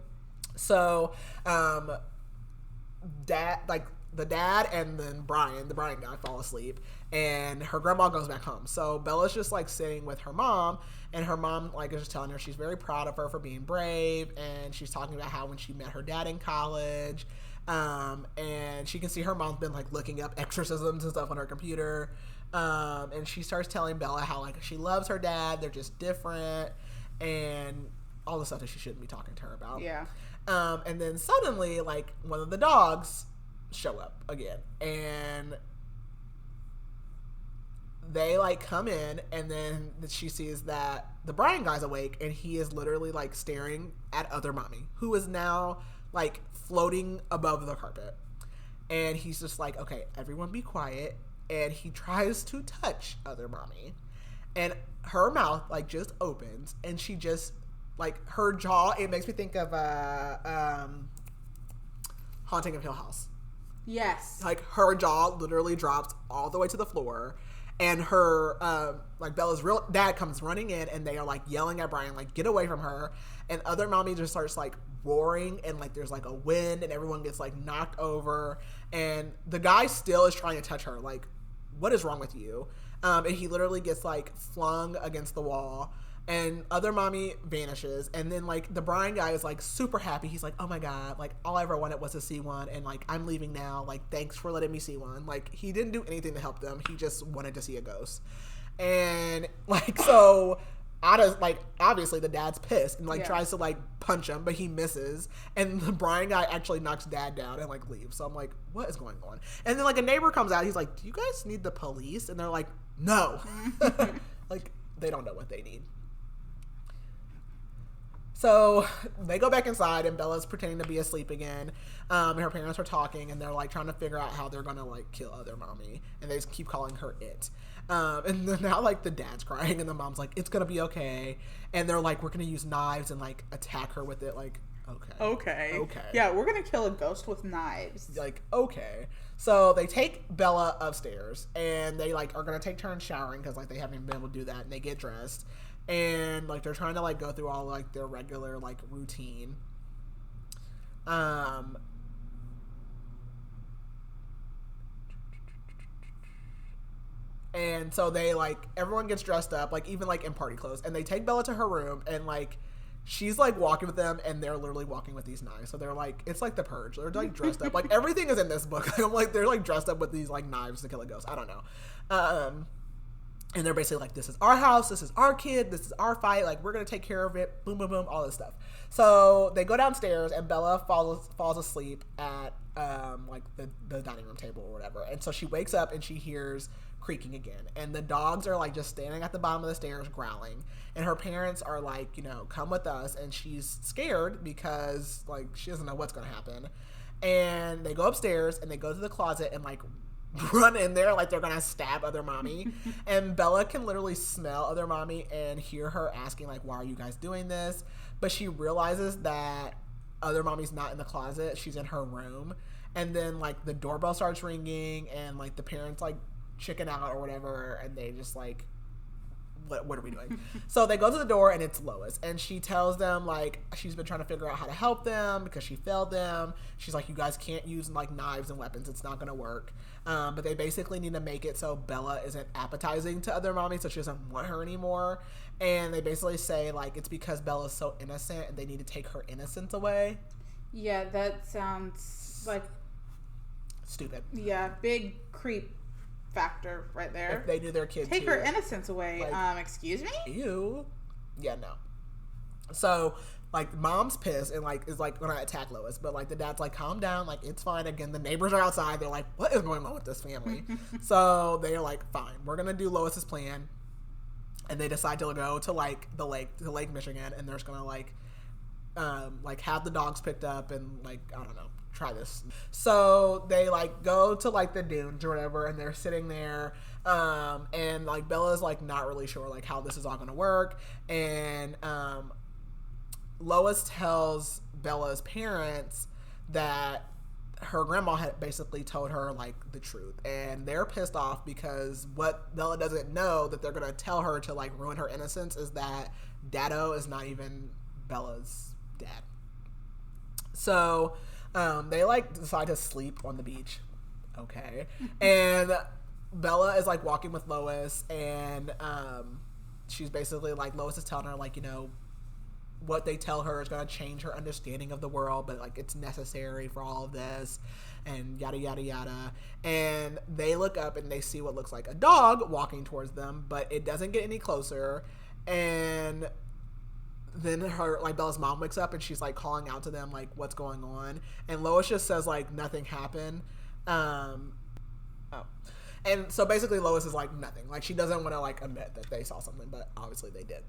So the dad and then Brian, the Brian guy, fall asleep, and her grandma goes back home. So Bella's just like sitting with her mom, and her mom like is just telling her she's very proud of her for being brave, and she's talking about how when she met her dad in college, and she can see her mom's been like looking up exorcisms and stuff on her computer, and she starts telling Bella how like she loves her dad, they're just different, and all the stuff that she shouldn't be talking to her about. Yeah. And then suddenly, like, one of the dogs show up again, and they like come in, and then she sees that the Brian guy's awake, and he is literally like staring at other mommy, who is now like floating above the carpet. And he's just like, okay, everyone be quiet. And he tries to touch other mommy, and her mouth like just opens, and she just like, her jaw, it makes me think of Haunting of Hill House. Yes. Like, her jaw literally drops all the way to the floor, and her, like, Bella's real dad comes running in, and they are, like, yelling at Brian, like, get away from her, and other mommy just starts, like, roaring, and, like, there's, like, a wind, and everyone gets, like, knocked over, and the guy still is trying to touch her, like, what is wrong with you? And he literally gets, like, flung against the wall, and other mommy vanishes, and then like the Brian guy is like super happy. He's like, oh my god, like all I ever wanted was to see one, and like I'm leaving now, like thanks for letting me see one. Like he didn't do anything to help them, he just wanted to see a ghost. And like, so like obviously the dad's pissed and like tries to like punch him, but he misses, and the Brian guy actually knocks dad down and like leaves. So I'm like, what is going on? And then like a neighbor comes out, he's like, do you guys need the police? And they're like, no. Like they don't know what they need. So they go back inside, and Bella's pretending to be asleep again. And her parents are talking, and they're like trying to figure out how they're gonna like kill other mommy, and they just keep calling her it. And then now like the dad's crying, and the mom's like, it's gonna be okay. And they're like, we're gonna use knives and like attack her with it. Like, okay. Yeah, we're gonna kill a ghost with knives. Like, okay. So they take Bella upstairs, and they like are gonna take turns showering because like they haven't been able to do that, and they get dressed. And like they're trying to like go through all like their regular like routine. And so they like, everyone gets dressed up, like even like in party clothes, and they take Bella to her room, and like she's like walking with them, and they're literally walking with these knives. So they're like, it's like The Purge. They're like dressed up, like everything is in this book. I'm like, they're like dressed up with these like knives to kill a ghost. I don't know. And they're basically like, this is our house, this is our kid, this is our fight, like we're gonna take care of it, boom boom boom, all this stuff. So they go downstairs, and Bella falls asleep at like the dining room table or whatever. And so she wakes up, and she hears creaking again, and the dogs are like just standing at the bottom of the stairs growling, and her parents are like, you know, come with us, and she's scared because like she doesn't know what's gonna happen. And they go upstairs, and they go to the closet, and like run in there like they're gonna stab other mommy. And Bella can literally smell other mommy and hear her asking like, why are you guys doing this? But she realizes that other mommy's not in the closet, she's in her room. And then like the doorbell starts ringing, and like the parents like chicken out or whatever, and they just like, what are we doing? So they go to the door, and it's Lois, and she tells them like she's been trying to figure out how to help them because she failed them. She's like, you guys can't use like knives and weapons, it's not gonna work. But they basically need to make it so Bela isn't appetizing to other mommies, so she doesn't want her anymore. And they basically say like it's because Bella's so innocent and they need to take her innocence away. Yeah, that sounds like stupid. Yeah, big creep factor right there. If they knew their kid take too, her innocence away. Like, excuse me? You? Yeah, no. So like mom's pissed and like is like gonna attack Lois, but like the dad's like, calm down, like it's fine. Again, the neighbors are outside, they're like, what is going on with this family? So they're like, fine, we're gonna do Lois's plan. And they decide to go to like the lake Michigan, and they're just gonna like have the dogs picked up and like, I don't know, try this. So they like go to like the dunes or whatever, and they're sitting there, and like Bella's like not really sure like how this is all gonna work. And Lois tells Bella's parents that her grandma had basically told her like the truth, and they're pissed off because what Bela doesn't know that they're gonna tell her to like ruin her innocence is that Dado is not even Bella's dad. So they like decide to sleep on the beach. Okay. And Bela is like walking with Lois, and she's basically like, Lois is telling her like, you know, what they tell her is going to change her understanding of the world, but like it's necessary for all of this, and yada yada yada. And they look up and they see what looks like a dog walking towards them, but it doesn't get any closer. And then her like Bella's mom wakes up and she's like calling out to them like, what's going on? And Lois just says like nothing happened. And so basically Lois is like nothing, like she doesn't want to like admit that they saw something, but obviously they did.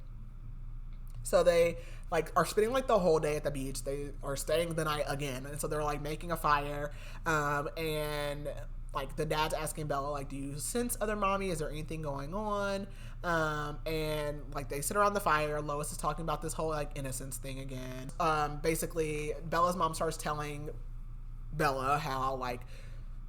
So they like are spending like the whole day at the beach. They are staying the night again, and so they're like making a fire, and like the dad's asking Bela like, do you sense other mommy? Is there anything going on? And like they sit around the fire. Lois is talking about this whole like innocence thing again. Basically Bella's mom starts telling Bela how like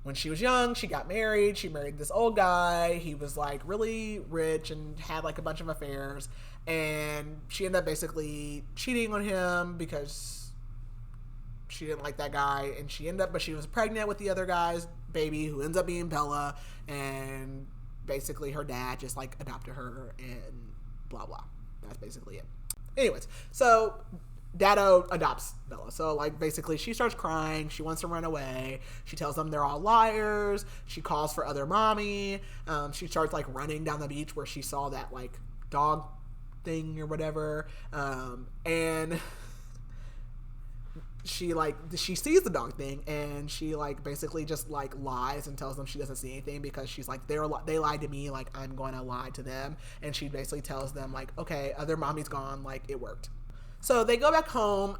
when she was young, she got married. She married this old guy. He was like really rich and had like a bunch of affairs. And she ended up basically cheating on him because she didn't like that guy. And but she was pregnant with the other guy's baby, who ends up being Bela. And basically her dad just like adopted her and blah, blah. That's basically it. Anyways, so Dado adopts Bela. So like basically she starts crying. She wants to run away. She tells them they're all liars. She calls for other mommy. She starts like running down the beach where she saw that like dog thing or whatever, and she sees the dog thing, and she like basically just like lies and tells them she doesn't see anything because she's like, they lied to me, like I'm going to lie to them. And she basically tells them like, okay, other mommy's gone, like it worked. So they go back home,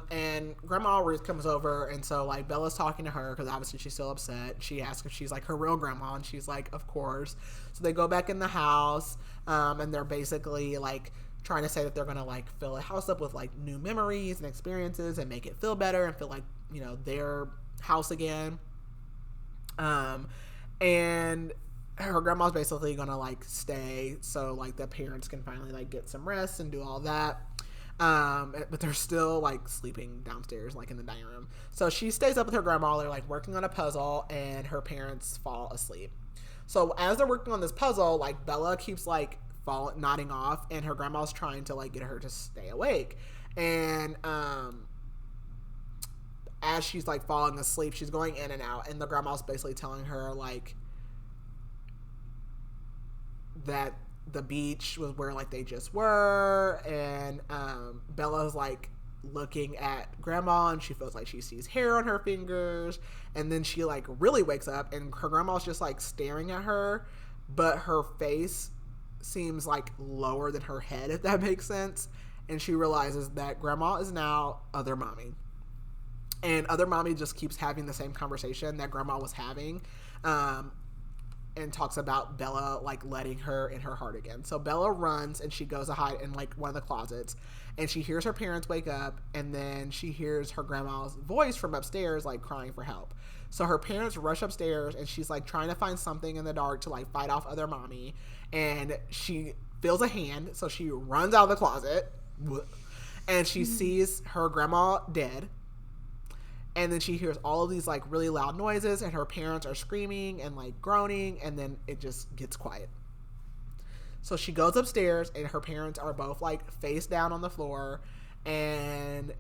and Grandma Ruth comes over, and so like Bella's talking to her because obviously she's still upset. She asks if she's like her real grandma, and she's like, of course. So they go back in the house, and they're basically like trying to say that they're gonna like fill the house up with like new memories and experiences and make it feel better and feel like, you know, their house again. And her grandma's basically gonna like stay so like the parents can finally like get some rest and do all that. But they're still like sleeping downstairs, like in the dining room. So she stays up with her grandma. They're like working on a puzzle, and her parents fall asleep. So as they're working on this puzzle, like Bela keeps like nodding off, and her grandma's trying to like get her to stay awake. And as she's like falling asleep, she's going in and out, and the grandma's basically telling her like that the beach was where like they just were. And Bella's like looking at grandma, and she feels like she sees hair on her fingers. And then she like really wakes up, and her grandma's just like staring at her, but her face seems like lower than her head, if that makes sense. And she realizes that grandma is now other mommy, and other mommy just keeps having the same conversation that grandma was having. and talks about Bela, like, letting her in her heart again. So Bela runs and she goes to hide in, like, one of the closets, and she hears her parents wake up, and then she hears her grandma's voice from upstairs, like, crying for help. So her parents rush upstairs, and she's, like, trying to find something in the dark to, like, fight off other mommy, and she feels a hand, so she runs out of the closet, and she sees her grandma dead. And then she hears all of these, like, really loud noises, and her parents are screaming and, like, groaning, and then it just gets quiet. So she goes upstairs, and her parents are both, like, face down on the floor, and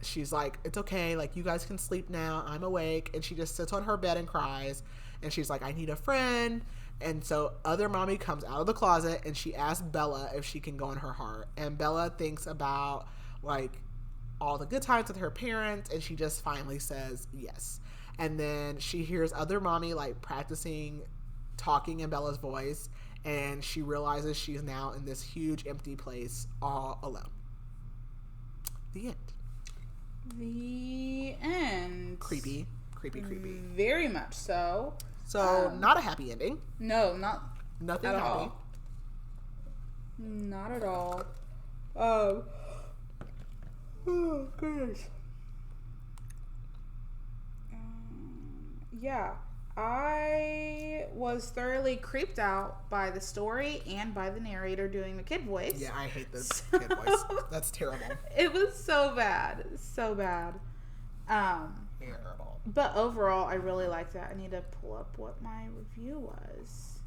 she's like, it's okay, like, you guys can sleep now, I'm awake. And she just sits on her bed and cries, and she's like, I need a friend. And so other mommy comes out of the closet, and she asks Bela if she can go in her heart. And Bela thinks about, like, all the good times with her parents, and she just finally says yes. And then she hears other mommy, like, practicing talking in Bella's voice, and she realizes she's now in this huge empty place all alone. The end. The end. Creepy. Very much so. So, not a happy ending. No, Nothing at happy. all. Not at all. Oh, goodness. Yeah. I was thoroughly creeped out by the story and by the narrator doing the kid voice. Yeah, I hate the kid voice. That's terrible. It was so bad. So bad. Terrible. But overall, I really liked that. I need to pull up what my review was.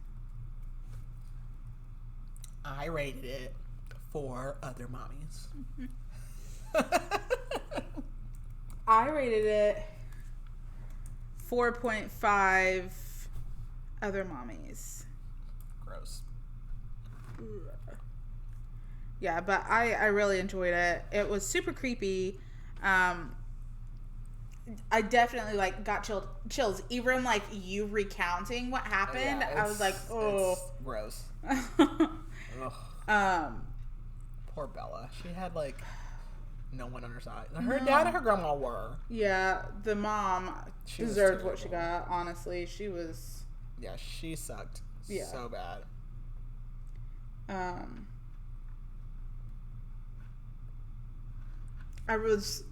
I rated it 4 other mommies. I rated it 4.5 other mommies. Gross. Yeah, but I really enjoyed it. It was super creepy. I definitely, like, got chills. Even, like, you recounting what happened, Yeah, I was like, oh. It's gross. Poor Bella. She had, like, no one on her side. Her dad and her grandma were. Yeah, the mom She was deserved what terrible. she got, honestly. She was... Yeah, she sucked Yeah. so bad. I was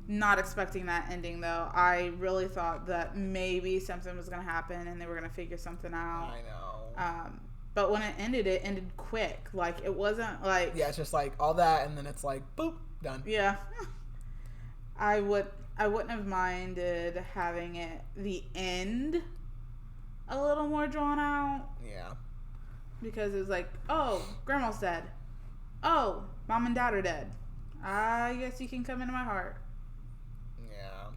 not expecting that ending, though. I really thought that maybe something was going to happen and they were going to figure something out. I know. But when it ended quick. Like, it wasn't like... Yeah, it's just like all that, and then it's like, boop, done. Yeah. I wouldn't have minded having the end a little more drawn out. Yeah. Because it was like, oh, grandma's dead. Oh, mom and dad are dead. I guess you can come into my heart. Yeah.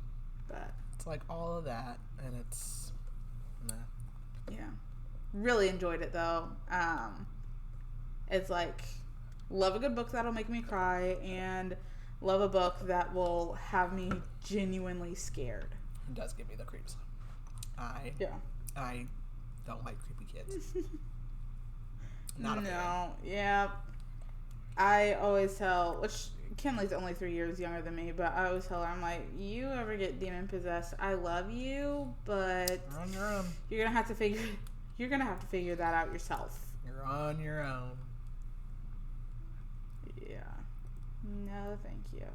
But It's like all of that, and it's... Nah. yeah. Really enjoyed it, though. It's like, love a good book that'll make me cry, and love a book that will have me genuinely scared. It does give me the creeps. I don't like creepy kids. Not a fan. No, yeah. I always tell, which Kinley's only 3 years younger than me, but I always tell her, I'm like, you ever get demon possessed, I love you, but You're on your own. you're gonna have to figure that out yourself. You're on your own. Yeah. No, thank you.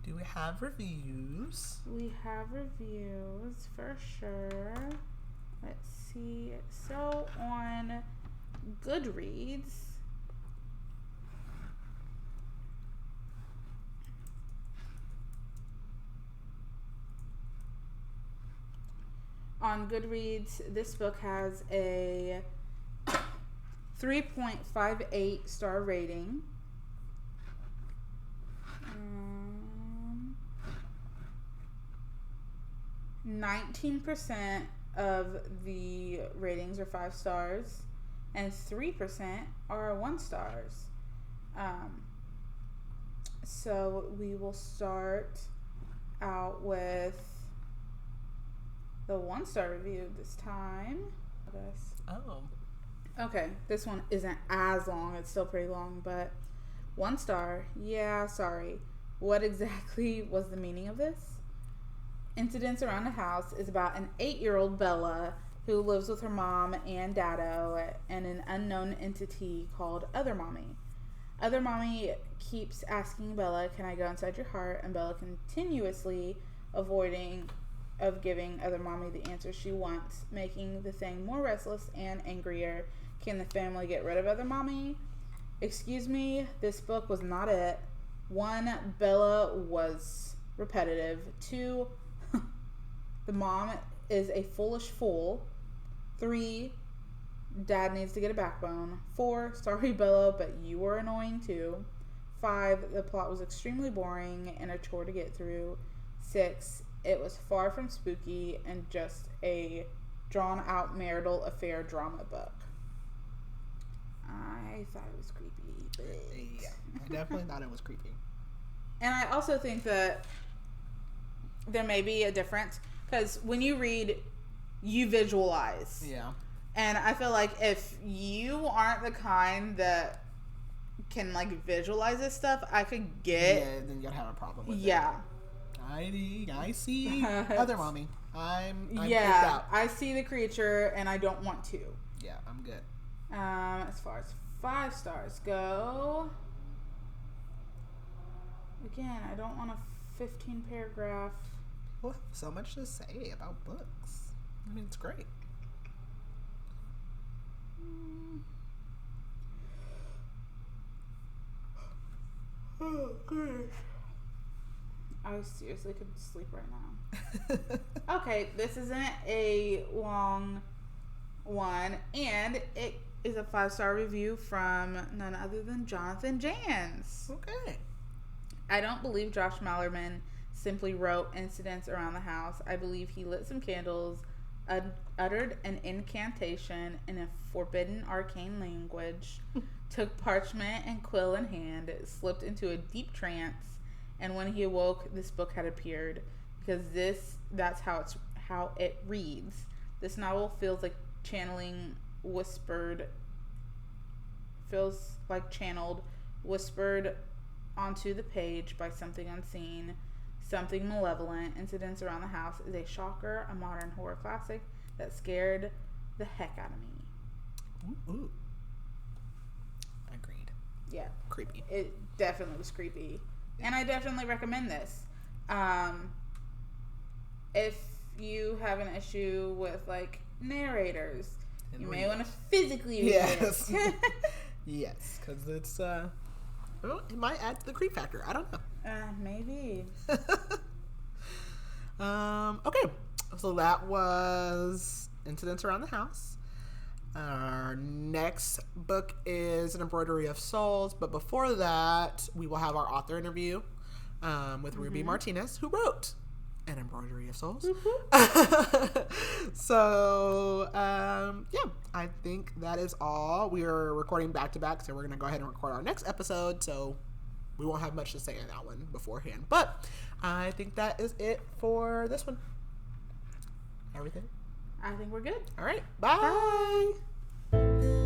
Do we have reviews? We have reviews for sure. Let's see. So on Goodreads, this book has a 3.58 star rating. 19% of the ratings are 5 stars, and 3% are 1 stars. So we will start out with the 1-star review this time. Oh. Okay, this one isn't as long. It's still pretty long, but 1 star. Yeah, sorry. What exactly was the meaning of this? Incidents Around the House is about an 8-year-old Bela who lives with her mom and dado and an unknown entity called Other Mommy. Other Mommy keeps asking Bela, "Can I go inside your heart?" And Bela continuously avoiding of giving Other Mommy the answer she wants, making the thing more restless and angrier. Can the family get rid of Other Mommy? Excuse me, this book was not it. 1, Bela was repetitive. 2, the mom is a foolish fool. 3, Dad needs to get a backbone. 4, sorry Bela, but you were annoying too. 5, the plot was extremely boring and a chore to get through. 6, it was far from spooky and just a drawn-out marital affair drama book. I thought it was creepy. But... Yeah, I definitely thought it was creepy. And I also think that there may be a difference, because when you read, you visualize. Yeah. And I feel like if you aren't the kind that can, like, visualize this stuff, I could get... Yeah, then you'd have a problem with it. Yeah. I see Other Mommy. I'm freaked yeah, out. I see the creature, and I don't want to. Yeah, I'm good. As far as 5 stars go, again, I don't want a 15-paragraph. Well, so much to say about books. I mean, it's great. Oh, gosh. I seriously couldn't sleep right now. Okay, this isn't a long one, and it is a 5-star review from none other than Jonathan Jans. Okay. I don't believe Josh Malerman simply wrote Incidents Around the House. I believe he lit some candles, uttered an incantation in a forbidden arcane language, took parchment and quill in hand, slipped into a deep trance, and when he awoke, this book had appeared. Because that's how it reads. This novel feels like channeled, whispered onto the page by something unseen, something malevolent. Incidents Around the House is a shocker, a modern horror classic that scared the heck out of me. Ooh. Agreed. Yeah. Creepy. It definitely was creepy. And I definitely recommend this. If you have an issue with, like, narrators, you may want to physically read it. Yes, because it's, well, it might add to the creep factor. I don't know. Maybe. Okay, so that was Incidents Around the House. Our next book is An Embroidery of Souls, but before that, we will have our author interview with Ruby Martinez, who wrote An Embroidery of Souls. So, yeah, I think that is all. We are recording back-to-back, so we're going to go ahead and record our next episode, so we won't have much to say in that one beforehand. But I think that is it for this one. Everything? I think we're good. All right. Bye. Bye.